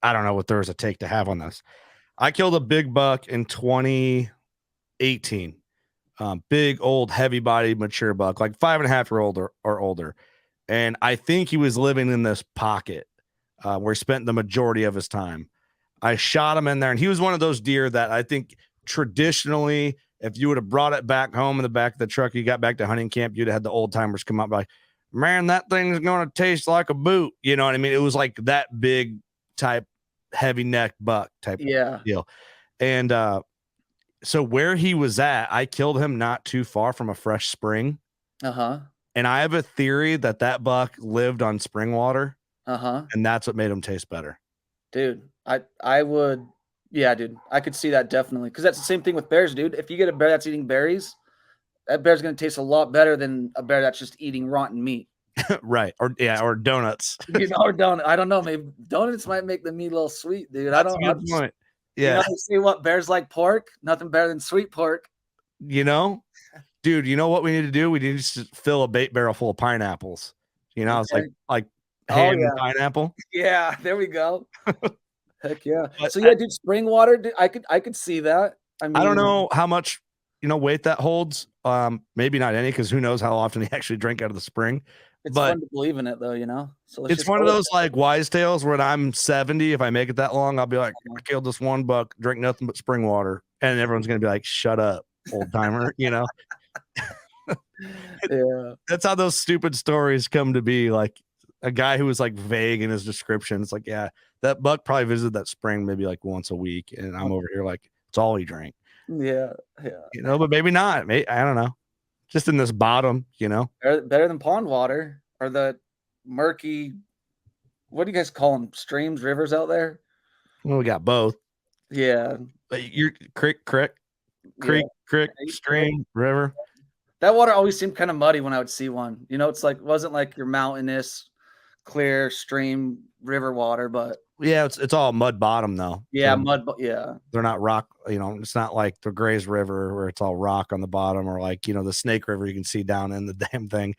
Speaker 1: I don't know what there was a take to have on this. I killed a big buck in 2018. Big, old, heavy bodied, mature buck, like 5.5 year old or older. And I think he was living in this pocket where he spent the majority of his time. I shot him in there, and he was one of those deer that I think traditionally, if you would have brought it back home in the back of the truck, you got back to hunting camp, you'd have had the old timers come up like, man, that thing's going to taste like a boot. You know what I mean? It was like that big type, heavy neck buck type
Speaker 2: Yeah.
Speaker 1: deal. And so where he was at, I killed him not too far from a fresh spring.
Speaker 2: Uh-huh.
Speaker 1: And I have a theory that buck lived on spring water,
Speaker 2: Uh-huh.
Speaker 1: and that's what made him taste better.
Speaker 2: Dude, I would yeah, dude. I could see that definitely because that's the same thing with bears, dude. If you get a bear that's eating berries, that bear's gonna taste a lot better than a bear that's just eating rotten meat.
Speaker 1: Right. Or donuts.
Speaker 2: Or donut. I don't know. Maybe donuts might make the meat a little sweet, dude. I
Speaker 1: That's a
Speaker 2: don't.
Speaker 1: good point.
Speaker 2: They
Speaker 1: Yeah.
Speaker 2: say what bears like pork. Nothing better than sweet pork.
Speaker 1: Dude, you know what we need to do? We need to fill a bait barrel full of pineapples. It's
Speaker 2: Okay.
Speaker 1: like
Speaker 2: Oh
Speaker 1: ham and
Speaker 2: yeah,
Speaker 1: pineapple.
Speaker 2: yeah. There we go. Heck yeah.
Speaker 1: But
Speaker 2: So yeah, dude, spring water. Dude, I could see that. I
Speaker 1: I don't
Speaker 2: mean,
Speaker 1: know how much weight that holds. Maybe not any, because who knows how often they actually drink out of the spring.
Speaker 2: it's
Speaker 1: But
Speaker 2: fun to believe in it, though. So let's
Speaker 1: it's
Speaker 2: just
Speaker 1: one of
Speaker 2: go with
Speaker 1: those like wise tales when I'm 70, if I make it that long, I'll be like, I
Speaker 2: it.
Speaker 1: killed this one buck, drink nothing but spring water. And everyone's gonna be like, shut up, old timer.
Speaker 2: Yeah.
Speaker 1: That's how those stupid stories come to be. Like a guy who was like vague in his description. It's like, yeah, that buck probably visited that spring maybe like once a week. And I'm over here like, it's all he drank,
Speaker 2: Yeah. Yeah.
Speaker 1: but maybe not. Maybe, I don't know. Just in this bottom.
Speaker 2: Better than pond water or the murky. What do you guys call them? Streams, rivers out there?
Speaker 1: Well, we got both.
Speaker 2: Yeah.
Speaker 1: Your creek,
Speaker 2: Yeah.
Speaker 1: stream, river.
Speaker 2: That water always seemed kind of muddy when I would see one. It's like wasn't like your mountainous, clear stream river water, but
Speaker 1: Yeah, it's all mud bottom though.
Speaker 2: yeah,
Speaker 1: So
Speaker 2: yeah.
Speaker 1: they're not rock. It's not like the Grays River where it's all rock on the bottom, or like the Snake River you can see down in the damn thing.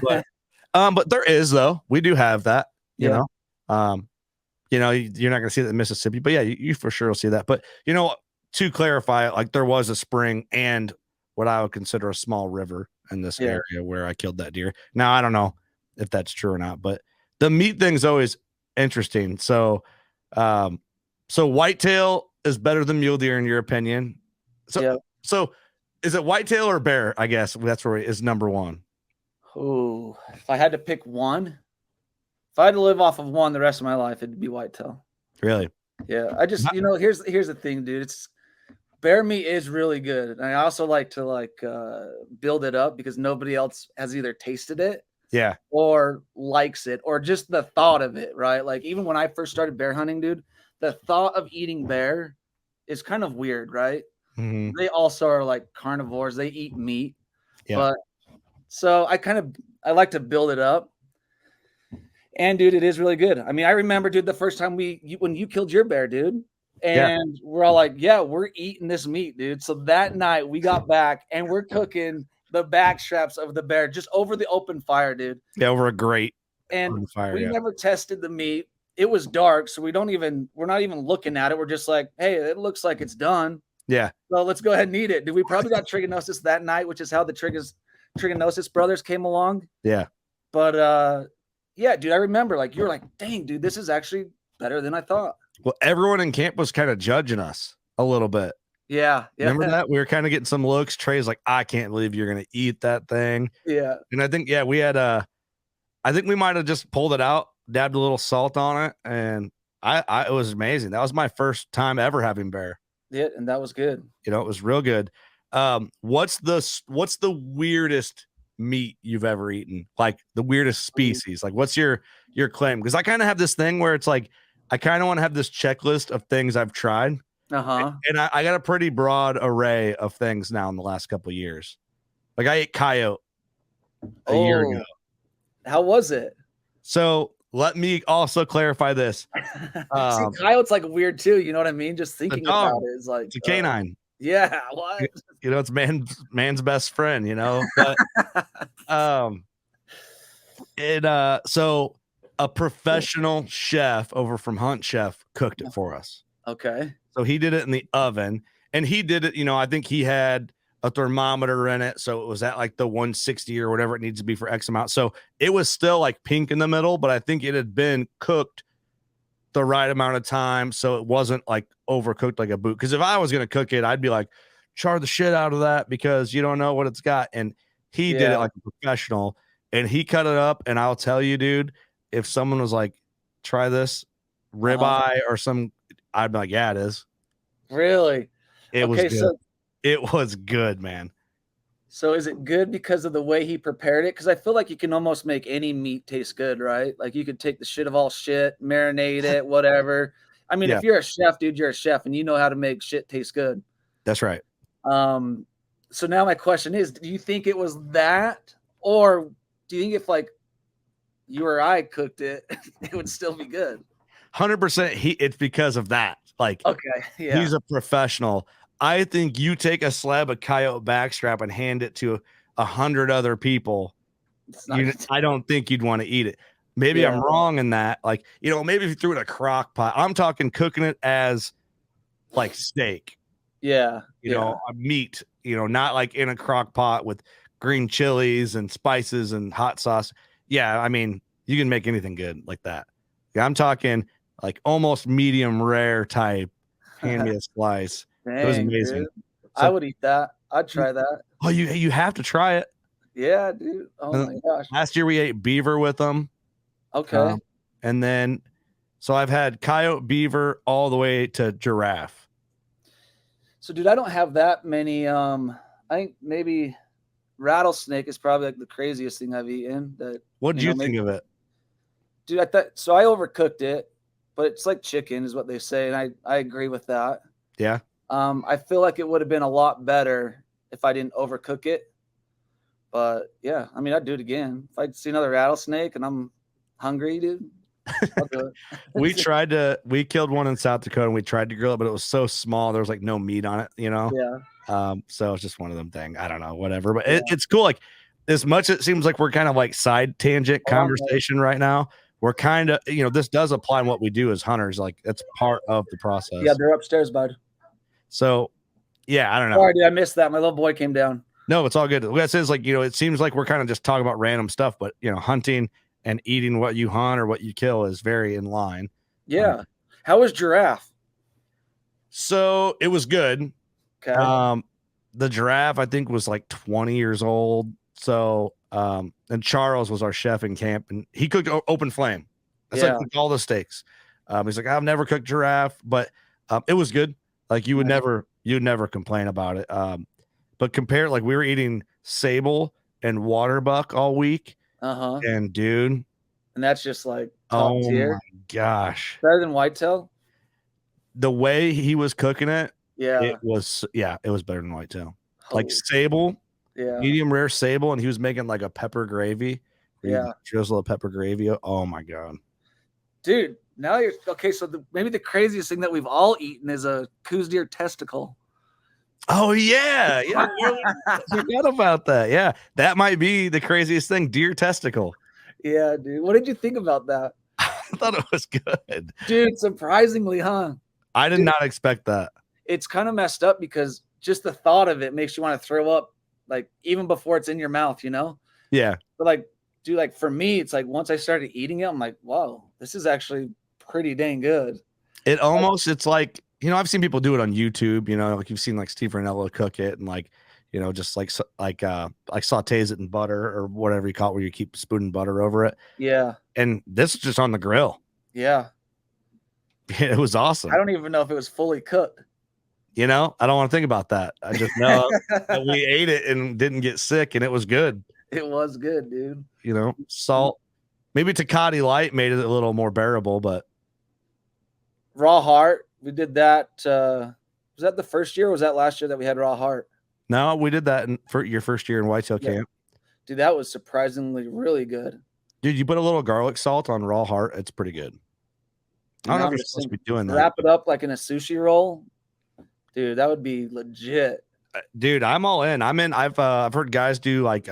Speaker 1: But there is though. We do have that.
Speaker 2: Yeah.
Speaker 1: You're not going to see that in Mississippi, but yeah, you for sure will see that. But to clarify, like there was a spring and what I would consider a small river in this
Speaker 2: Yeah.
Speaker 1: area where I killed that deer. Now I don't know if that's true or not, but the meat thing's always interesting. So, so whitetail is better than mule deer in your opinion. So,
Speaker 2: Yeah.
Speaker 1: so Is it whitetail or bear? I guess that's where it is number one.
Speaker 2: Oh, if I had to pick one, if I had to live off of one the rest of my life, it'd be whitetail.
Speaker 1: Really?
Speaker 2: Yeah, I just here's the thing, dude. It's bear meat is really good, and I also like to build it up because nobody else has either tasted it,
Speaker 1: Yeah,
Speaker 2: or likes it, or just the thought of it, right? Like even when I first started bear hunting, dude, the thought of eating bear is kind of weird, right?
Speaker 1: mm-hmm.
Speaker 2: They also are like carnivores; they eat meat,
Speaker 1: Yeah.
Speaker 2: but so I like to build it up. And dude, it is really good. I mean, I remember, dude, the first time when you killed your bear, dude, and we're all like, yeah, we're eating this meat, dude. So that night we got back and we're cooking the back straps of the bear just over the open fire, dude.
Speaker 1: Yeah, over a grate
Speaker 2: And
Speaker 1: on the fire.
Speaker 2: we
Speaker 1: Yeah.
Speaker 2: never tested the meat. It was dark, so we're not even looking at it. We're just like, hey, it looks like it's done.
Speaker 1: Yeah.
Speaker 2: So let's go ahead and eat it. Dude, we probably got trichinosis that night, which is how the trichinosis brothers came along.
Speaker 1: Yeah.
Speaker 2: But yeah, dude, I remember like you were like, dang, dude, this is actually better than I thought.
Speaker 1: Well, everyone in camp was kind of judging us a little bit.
Speaker 2: Yeah.
Speaker 1: Remember that? We were kind of getting some looks. Trey's like, I can't believe you're gonna eat that thing.
Speaker 2: Yeah.
Speaker 1: And I think, yeah, we had I think we might have just pulled it out, dabbed a little salt on it, and it was amazing. That was my first time ever having bear.
Speaker 2: Yeah, and that was good.
Speaker 1: You know, it was real good. What's the weirdest meat you've ever eaten? Like the weirdest species? Like what's your claim? Because I kind of have this thing where it's like I kind of want to have this checklist of things I've tried. And I got a pretty broad array of things now in the last couple of years. Like I ate coyote a year ago.
Speaker 2: How was it?
Speaker 1: So let me also clarify this.
Speaker 2: See, coyote's like weird too. You know what I mean? Just thinking about it is like
Speaker 1: it's a canine.
Speaker 2: Yeah, what?
Speaker 1: You know, it's man's best friend, you know. But so a professional chef over from Hunt Chef cooked it for us.
Speaker 2: Okay.
Speaker 1: So he did it in the oven, and he did it, you know, I think he had a thermometer in it, so it was at like the 160 or whatever it needs to be for X amount. So it was still like pink in the middle, but I think it had been cooked the right amount of time, so it wasn't like overcooked like a boot. Because if I was gonna cook it, I'd be like, char the shit out of that because you don't know what it's got. And he did it like a professional, and he cut it up. And I'll tell you, dude, if someone was like, try this ribeye or some, I'd be like, yeah, it is.
Speaker 2: Really?
Speaker 1: It was good. So it was good, man.
Speaker 2: So is it good because of the way he prepared it? Because I feel like you can almost make any meat taste good, right? Like you could take the shit of all shit, marinate it, whatever. I mean, if you're a chef, dude, you're a chef and you know how to make shit taste good.
Speaker 1: That's right.
Speaker 2: So now my question is, do you think it was that? Or do you think if like you or I cooked it, it would still be good?
Speaker 1: 100% it's because of that. Like,
Speaker 2: okay, yeah.
Speaker 1: He's a professional. I think you take a slab of coyote backstrap and hand it to 100 other people. I don't think you'd want to eat it. Maybe I'm wrong in that. Like, you know, maybe if you threw it in a crock pot, I'm talking cooking it as like steak.
Speaker 2: Yeah.
Speaker 1: You know, a meat, you know, not like in a crock pot with green chilies and spices and hot sauce. Yeah. I mean, you can make anything good like that. Yeah, I'm talking like almost medium rare type. Hand me a slice.
Speaker 2: Dang,
Speaker 1: it was amazing.
Speaker 2: So, I would eat that. I'd try that.
Speaker 1: Oh, you have to try it.
Speaker 2: Yeah, dude. Oh my gosh.
Speaker 1: Last year we ate beaver with them.
Speaker 2: Okay.
Speaker 1: And then, so I've had coyote, beaver, all the way to giraffe.
Speaker 2: So, dude, I don't have that many. I think maybe rattlesnake is probably like the craziest thing I've eaten.
Speaker 1: What did you think of it?
Speaker 2: Dude, I overcooked it, but it's like chicken is what they say. And I agree with that.
Speaker 1: Yeah.
Speaker 2: I feel like it would have been a lot better if I didn't overcook it. But yeah, I mean, I'd do it again. If I'd see another rattlesnake and I'm hungry, dude, I'll do it.
Speaker 1: We killed one in South Dakota and we tried to grill it, but it was so small. There was like no meat on it, you know?
Speaker 2: Yeah.
Speaker 1: So it's just one of them things. I don't know, whatever, but it's cool. Like as much as it seems like we're kind of like side tangent conversation right now, we're kind of, you know, this does apply in what we do as hunters. Like it's part of the process.
Speaker 2: Yeah. They're upstairs, bud.
Speaker 1: So yeah, I don't know.
Speaker 2: Sorry, dude, I missed that. My little boy came down.
Speaker 1: No, it's all good. What it says, like, you know, it seems like we're kind of just talking about random stuff, but you know, hunting and eating what you hunt or what you kill is very in line.
Speaker 2: Yeah. How was giraffe?
Speaker 1: So it was good.
Speaker 2: Okay.
Speaker 1: the giraffe, I think, was like 20 years old. So, and Charles was our chef in camp, and he cooked open flame. That's like
Speaker 2: Yeah.
Speaker 1: all the steaks. He's like, I've never cooked giraffe, but it was good. Like you'd never complain about it. But compare, like we were eating sable and waterbuck all week,
Speaker 2: Uh-huh.
Speaker 1: and dude,
Speaker 2: And that's just like top
Speaker 1: oh my
Speaker 2: tier.
Speaker 1: gosh,
Speaker 2: Better than whitetail?
Speaker 1: the way he was cooking it,
Speaker 2: Yeah.
Speaker 1: it was better than whitetail. Like
Speaker 2: Holy
Speaker 1: sable,
Speaker 2: yeah.
Speaker 1: medium rare sable, and he was making like a pepper gravy. Where you
Speaker 2: Yeah.
Speaker 1: drizzle a pepper gravy. Oh my god,
Speaker 2: Dude, now you're okay. So maybe the craziest thing that we've all eaten is a coos deer testicle.
Speaker 1: oh yeah, I forgot about that. Yeah, that might be the craziest thing. Deer testicle.
Speaker 2: Yeah, dude. What did you think about that?
Speaker 1: I thought it was good.
Speaker 2: Dude, surprisingly, huh?
Speaker 1: I did not expect that.
Speaker 2: It's kind of messed up because just the thought of it makes you want to throw up, like even before it's in your mouth, you know?
Speaker 1: Yeah.
Speaker 2: But like, dude, like for me, it's like once I started eating it, I'm like, whoa, this is actually pretty dang good.
Speaker 1: It almost, it's like, I've seen people do it on YouTube, like you've seen like Steve Ranella cook it and like, just like sautés it in butter or whatever you call it, where you keep spooning butter over it.
Speaker 2: Yeah.
Speaker 1: And this is just on the grill.
Speaker 2: Yeah.
Speaker 1: It was awesome.
Speaker 2: I don't even know if it was fully cooked.
Speaker 1: I don't want to think about that. I just know that we ate it and didn't get sick, and it was good.
Speaker 2: It was good, dude.
Speaker 1: Salt. Maybe Tecate Light made it a little more bearable, but
Speaker 2: raw heart, we did that. Was that the first year or was that last year that we had raw heart?
Speaker 1: No, we did that for your first year in whitetail camp.
Speaker 2: Dude, that was surprisingly really good.
Speaker 1: Dude, you put a little garlic salt on raw heart. It's pretty good. I don't know if you're supposed to be doing that.
Speaker 2: Wrap it up like in a sushi roll. Dude, that would be legit.
Speaker 1: Dude, I'm all in. I'm in. I've heard guys do like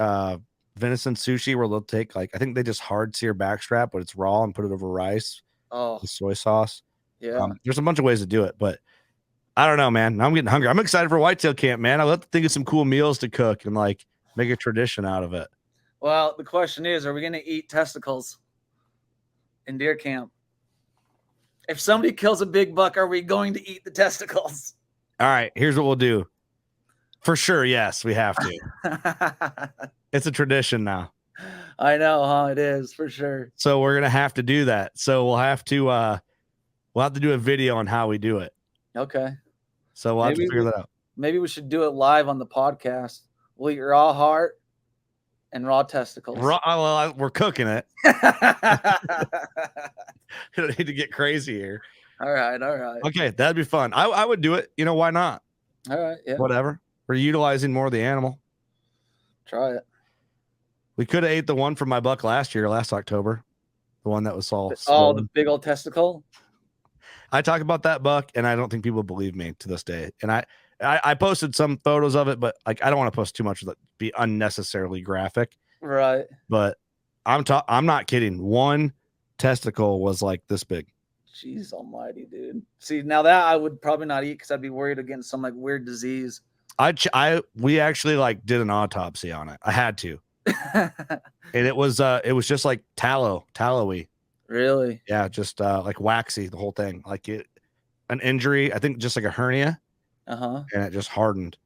Speaker 1: venison sushi where they'll take like, I think they just hard sear backstrap, but it's raw and put it over rice.
Speaker 2: Oh,
Speaker 1: with soy sauce.
Speaker 2: Yeah.
Speaker 1: There's a bunch of ways to do it, but I don't know, man. Now I'm getting hungry. I'm excited for whitetail camp, man. I love to think of some cool meals to cook and like make a tradition out of it.
Speaker 2: Well, the question is, are we going to eat testicles in deer camp? If somebody kills a big buck, are we going to eat the testicles?
Speaker 1: All right, here's what we'll do. For sure, yes, we have to. It's a tradition now.
Speaker 2: I know, huh? It is for sure.
Speaker 1: So we're gonna have to do that. So we'll have to do a video on how we do it.
Speaker 2: Okay.
Speaker 1: So we'll have to figure that out.
Speaker 2: Maybe we should do it live on the podcast. We'll eat raw heart and raw testicles.
Speaker 1: We're cooking it. We don't need to get crazy here.
Speaker 2: All right.
Speaker 1: Okay, that'd be fun. I would do it. Why not?
Speaker 2: All right, yeah.
Speaker 1: Whatever. We're utilizing more of the animal.
Speaker 2: Try it.
Speaker 1: We could have ate the one from my buck last October. The one that was all
Speaker 2: the big old testicle.
Speaker 1: I talk about that buck, and I don't think people believe me to this day. And I posted some photos of it, but like I don't want to post too much that be unnecessarily graphic.
Speaker 2: Right.
Speaker 1: But I'm not kidding. One testicle was like this big.
Speaker 2: Jeez almighty, dude. See, now that I would probably not eat because I'd be worried against some like weird disease.
Speaker 1: We actually like did an autopsy on it. I had to. And it was just like tallowy.
Speaker 2: Really?
Speaker 1: Yeah, just like waxy, the whole thing. Like an injury, I think just like a hernia.
Speaker 2: Uh-huh.
Speaker 1: And it just hardened.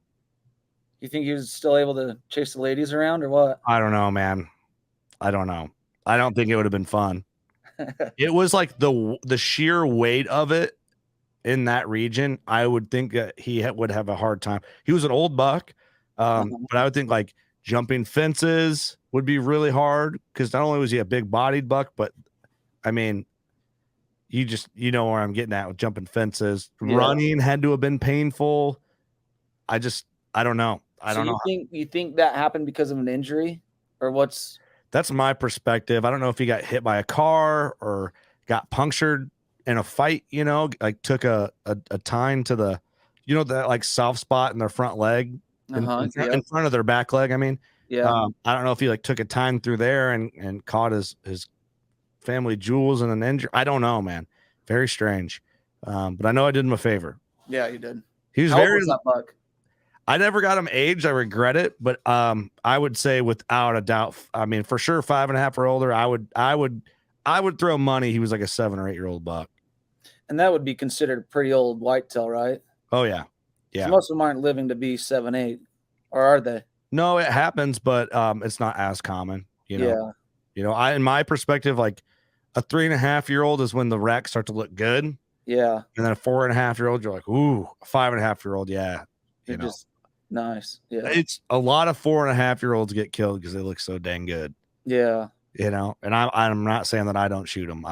Speaker 2: You think he was still able to chase the ladies around or what?
Speaker 1: I don't know, man. I don't know. I don't think it would have been fun. It was like the sheer weight of it in that region. I would think that he would have a hard time. He was an old buck, but I would think like jumping fences would be really hard because not only was he a big bodied buck, but I mean, you know where I'm getting at with jumping fences. Yeah. Running had to have been painful. I don't know. I don't know.
Speaker 2: You think that happened because of an injury or what's?
Speaker 1: That's my perspective. I don't know if he got hit by a car or got punctured in a fight, like took a tine to the, that like soft spot in their front leg in front of their back leg. I mean,
Speaker 2: yeah.
Speaker 1: I don't know if he like took a tine through there and caught his family jewels and an injury. I don't know, man. Very strange. But I know I did him a favor.
Speaker 2: Yeah, you did.
Speaker 1: He was
Speaker 2: How old was that buck?
Speaker 1: I never got him aged. I regret it, but I would say without a doubt, I mean, for sure 5.5 or older, I would throw money he was like a 7 or 8 year old buck.
Speaker 2: And that would be considered a pretty old whitetail, right?
Speaker 1: Oh yeah. Yeah.
Speaker 2: Most of them aren't living to be 7, 8, or are they?
Speaker 1: No, it happens, but it's not as common, you know.
Speaker 2: Yeah.
Speaker 1: You know, in my perspective, like a 3.5-year-old is when the racks start to look good.
Speaker 2: Yeah.
Speaker 1: And then a 4.5-year-old, you're like, ooh, a 5.5-year-old, yeah.
Speaker 2: They're just nice. Yeah.
Speaker 1: It's a lot of 4.5-year-olds get killed because they look so dang good.
Speaker 2: Yeah.
Speaker 1: You know, and I'm not saying that I don't shoot them.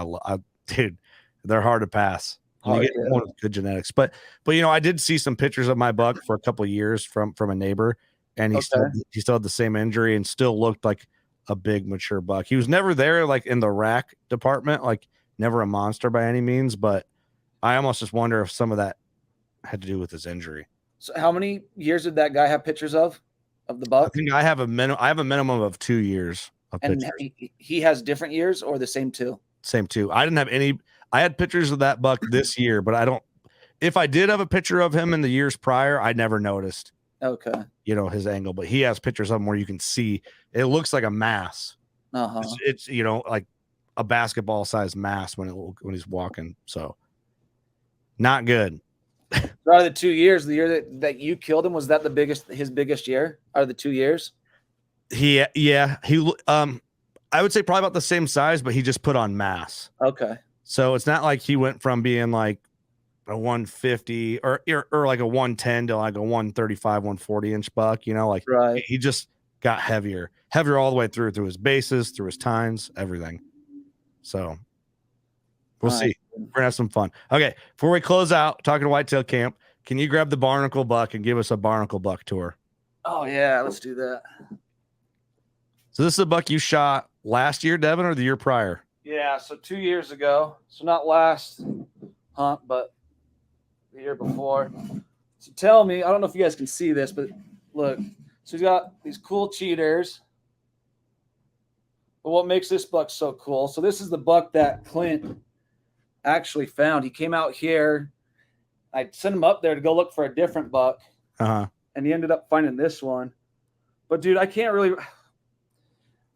Speaker 1: Dude, they're hard to pass. When you get one with good genetics. But you know, I did see some pictures of my buck for a couple of years from a neighbor, and he still had the same injury and still looked like a big mature buck. He was never there like in the rack department, like never a monster by any means, but I almost just wonder if some of that had to do with his injury.
Speaker 2: So how many years did that guy have pictures of the buck?
Speaker 1: I think I have a minimum of 2 years of
Speaker 2: And
Speaker 1: pictures.
Speaker 2: he has different years or the same 2?
Speaker 1: Same 2. I didn't have any. I had pictures of that buck this year, but I don't. If I did have a picture of him in the years prior, I never noticed.
Speaker 2: Okay.
Speaker 1: You know, his angle, but he has pictures of him where you can see it looks like a mass. It's you know, like a basketball sized mass when he's walking. So not good.
Speaker 2: So out of the 2 years, the year that you killed him, was that his biggest year out of the 2 years?
Speaker 1: He I would say probably about the same size, but he just put on mass.
Speaker 2: Okay.
Speaker 1: So it's not like he went from being like a 150 or like a 110 to like a 135, 140 inch buck, you know, like he just got heavier all the way through his bases, through his tines, everything. So we'll see. We're gonna have some fun. Okay, before we close out talking to Whitetail Camp, can you grab the barnacle buck and give us a barnacle buck tour?
Speaker 2: Oh yeah, let's do that.
Speaker 1: So this is a buck you shot last year, Devin, or the year prior?
Speaker 2: Yeah, so 2 years ago. So not last hunt, but the year before. So tell me, I don't know if you guys can see this, but look. So he's got these cool cheaters. But what makes this buck so cool? So this is the buck that Clint actually found. He came out here. I sent him up there to go look for a different buck. And he ended up finding this one. But dude, I can't really.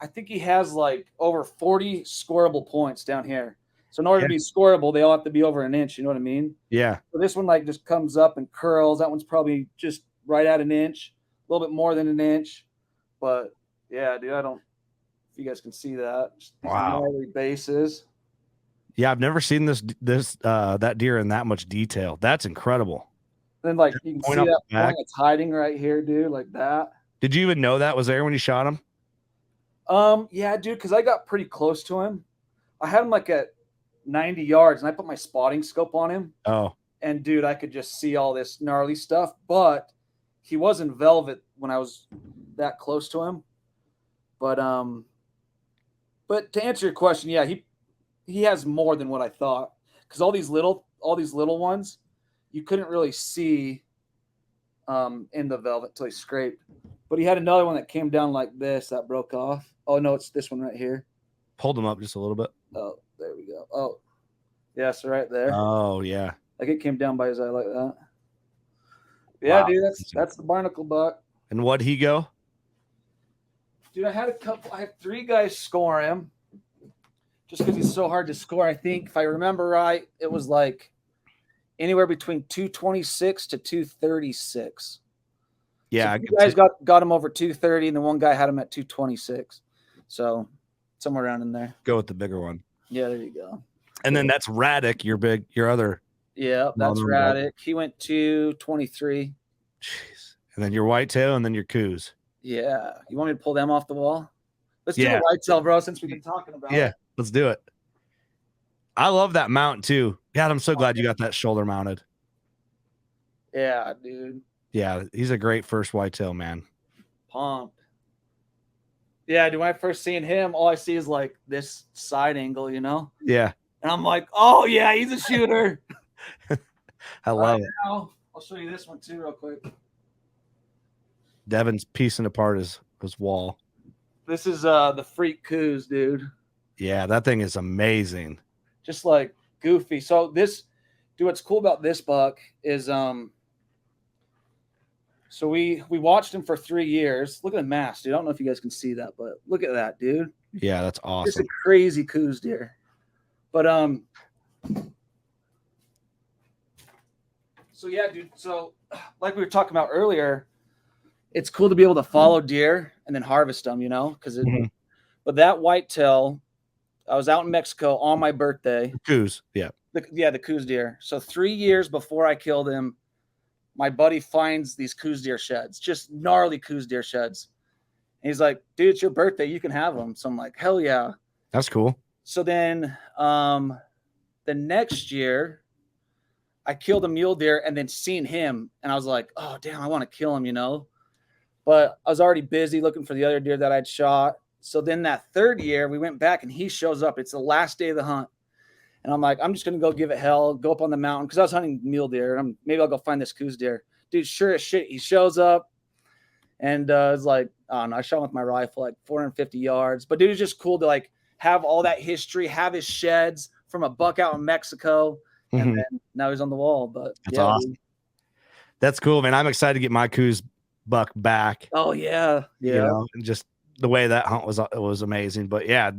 Speaker 2: I think he has like over 40 scoreable points down here. So in order to be scoreable, they all have to be over an inch. You know what I mean? Yeah. So this one like just comes up and curls. That one's probably just right at an inch, a little bit more than an inch. But yeah, dude, I don't. If you guys can see that. Wow. Bases. Yeah, I've never seen that deer in that much detail. That's incredible. Then like you can see that point it's hiding right here, dude, like that. Did you even know that was there when you shot him? Yeah, dude, because I got pretty close to him. I had him like at 90 yards, and I put my spotting scope on him. Oh. And dude, I could just see all this gnarly stuff, but he was in velvet when I was that close to him. But to answer your question, yeah, he has more than what I thought. Because all these little ones, you couldn't really see in the velvet till he scraped. But he had another one that came down like this that broke off. Oh no, it's this one right here. Pulled him up just a little bit. Oh, there we go. Oh, yeah, so right there. Oh yeah. Like it came down by his eye like that. Yeah, wow. Dude, that's the barnacle buck. And what'd he go? Dude, I had 3 guys score him. Just because he's so hard to score. I think if I remember right, it was like anywhere between 226 to 236. Yeah, so 2 guys got him over 230, and then 1 guy had him at 226. So somewhere around in there. Go with the bigger one. Yeah, there you go. And then that's Raddick, your other. Yeah, that's Raddick. He went 223. Jeez. And then your whitetail, and then your coos. Yeah. You want me to pull them off the wall? Let's do a whitetail, bro, since we've been talking about it. Yeah, let's do it. I love that mount too. God, I'm so glad you got that shoulder mounted. Yeah, dude. Yeah, he's a great first whitetail, man. Pumped. Yeah, dude, when I first seen him, all I see is like this side angle, you know? Yeah. And I'm like, oh yeah, he's a shooter. I love it. Now, I'll show you this one too real quick. Devin's piecing apart his wall. This is the Freak Coos, dude. Yeah, that thing is amazing. Just like goofy. So this, dude, what's cool about this buck is so we watched him for 3 years. Look at the mask, dude. I don't know if you guys can see that, but look at that, dude. Yeah, that's awesome. Just a crazy coos deer. But so So yeah, dude. So like we were talking about earlier, it's cool to be able to follow deer and then harvest them, you know, because but that whitetail, I was out in Mexico on my birthday.
Speaker 1: Coos, yeah.
Speaker 2: The Coues deer. So 3 years before I killed him, my buddy finds these Coues deer sheds, just gnarly Coues deer sheds. And he's like, dude, it's your birthday. You can have them. So I'm like, hell yeah.
Speaker 1: That's cool.
Speaker 2: So then the next year, I killed a mule deer and then seen him. And I was like, oh, damn, I want to kill him, you know. But I was already busy looking for the other deer that I'd shot. So then that third year, we went back and he shows up. It's the last day of the hunt. And I'm like, I'm just going to go give it hell, go up on the mountain. Because I was hunting mule deer. And maybe I'll go find this Coues deer. Dude, sure as shit, he shows up. And it's like, I don't know, I shot with my rifle like 450 yards. But dude, it's just cool to like have all that history, have his sheds from a buck out in Mexico. And then now he's on the wall. But
Speaker 1: that's awesome. Dude. That's cool, man. I'm excited to get my Coues buck back.
Speaker 2: Oh, yeah. Yeah.
Speaker 1: You know, and just the way that hunt was amazing. But yeah,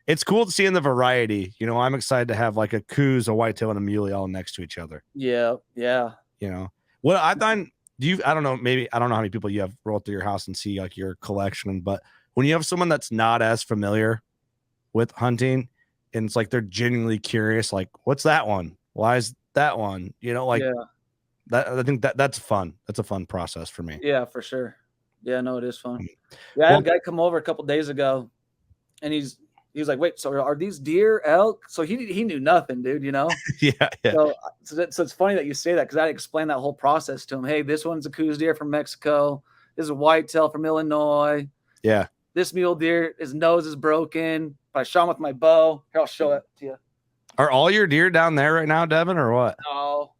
Speaker 1: it's cool to see in the variety. You know, I'm excited to have like a Coues, a whitetail, and a muley all next to each other.
Speaker 2: Yeah, yeah.
Speaker 1: You know, what I find, I don't know, maybe, I don't know how many people you have roll through your house and see like your collection, but when you have someone that's not as familiar with hunting and it's like they're genuinely curious, like, what's that one? Why is that one? You know, like that. I think that's fun. That's a fun process for me.
Speaker 2: Yeah, for sure. Yeah, no, it is fun. Yeah, I had a guy come over a couple days ago, and he was like, "Wait, so are these deer, elk?" So he knew nothing, dude. You know?
Speaker 1: Yeah.
Speaker 2: So it's funny that you say that because I explained that whole process to him. Hey, this one's a Coues deer from Mexico. This is a whitetail from Illinois.
Speaker 1: Yeah.
Speaker 2: This mule deer, his nose is broken. But I shot him with my bow. Here, I'll show it to you.
Speaker 1: Are all your deer down there right now, Devin, or what?
Speaker 2: No.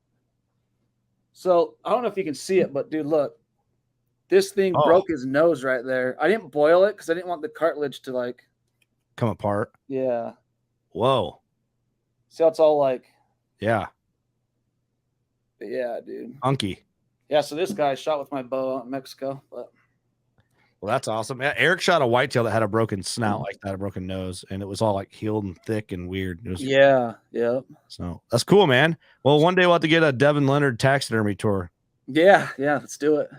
Speaker 2: So I don't know if you can see it, but dude, look. This thing broke his nose right there. I didn't boil it because I didn't want the cartilage to like
Speaker 1: come apart.
Speaker 2: Yeah.
Speaker 1: Whoa.
Speaker 2: See how it's all like.
Speaker 1: Yeah.
Speaker 2: Yeah, dude.
Speaker 1: Hunky.
Speaker 2: Yeah. So this guy shot with my bow out in Mexico. But...
Speaker 1: Well, that's awesome. Yeah, Eric shot a whitetail that had a broken snout like that, a broken nose, and it was all like healed and thick and weird. It was,
Speaker 2: yeah.
Speaker 1: So that's cool, man. Well, one day we'll have to get a Devin Leonard taxidermy tour.
Speaker 2: Yeah. Let's do it.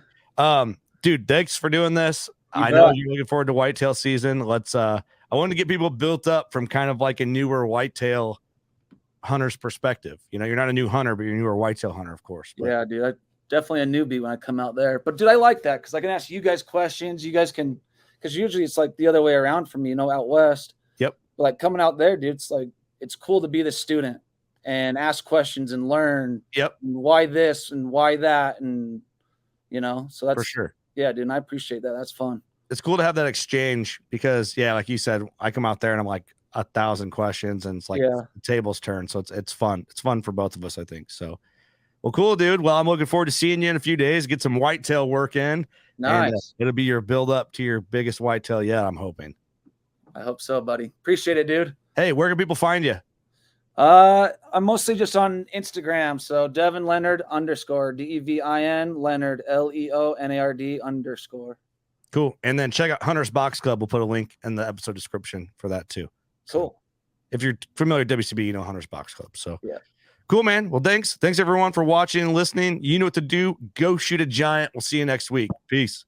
Speaker 1: Dude, thanks for doing this. I know you're looking forward to whitetail season. I wanted to get people built up from kind of like a newer whitetail hunter's perspective. You know, you're not a new hunter, but you're a newer whitetail hunter, of course. But.
Speaker 2: Yeah, dude. Definitely a newbie when I come out there. But dude, I like that because I can ask you guys questions. You guys can, because usually it's like the other way around for me, you know, out west.
Speaker 1: Yep.
Speaker 2: But like coming out there, dude, it's like it's cool to be the student and ask questions and learn.
Speaker 1: Yep.
Speaker 2: Why this and why that, and you know, so that's
Speaker 1: for sure.
Speaker 2: Yeah, dude, and I appreciate that. That's fun.
Speaker 1: It's cool to have that exchange because, yeah, like you said, I come out there and I'm like 1,000 questions and it's like the tables turn. So it's fun. It's fun for both of us, I think. So, well, cool, dude. Well, I'm looking forward to seeing you in a few days. Get some whitetail work in.
Speaker 2: Nice.
Speaker 1: And, it'll be your build up to your biggest whitetail yet, I'm hoping.
Speaker 2: I hope so, buddy. Appreciate it, dude.
Speaker 1: Hey, where can people find you?
Speaker 2: I'm mostly just on Instagram. So Devin Leonard _ DEVIN Leonard LEONARD _.
Speaker 1: Cool. And then check out Hunter's Box Club. We'll put a link in the episode description for that too.
Speaker 2: Cool.
Speaker 1: So if you're familiar with WCB, you know Hunter's Box Club. So
Speaker 2: yeah.
Speaker 1: Cool, man. Well, thanks everyone for watching and listening. You know what to do. Go shoot a giant. We'll see you next week. Peace.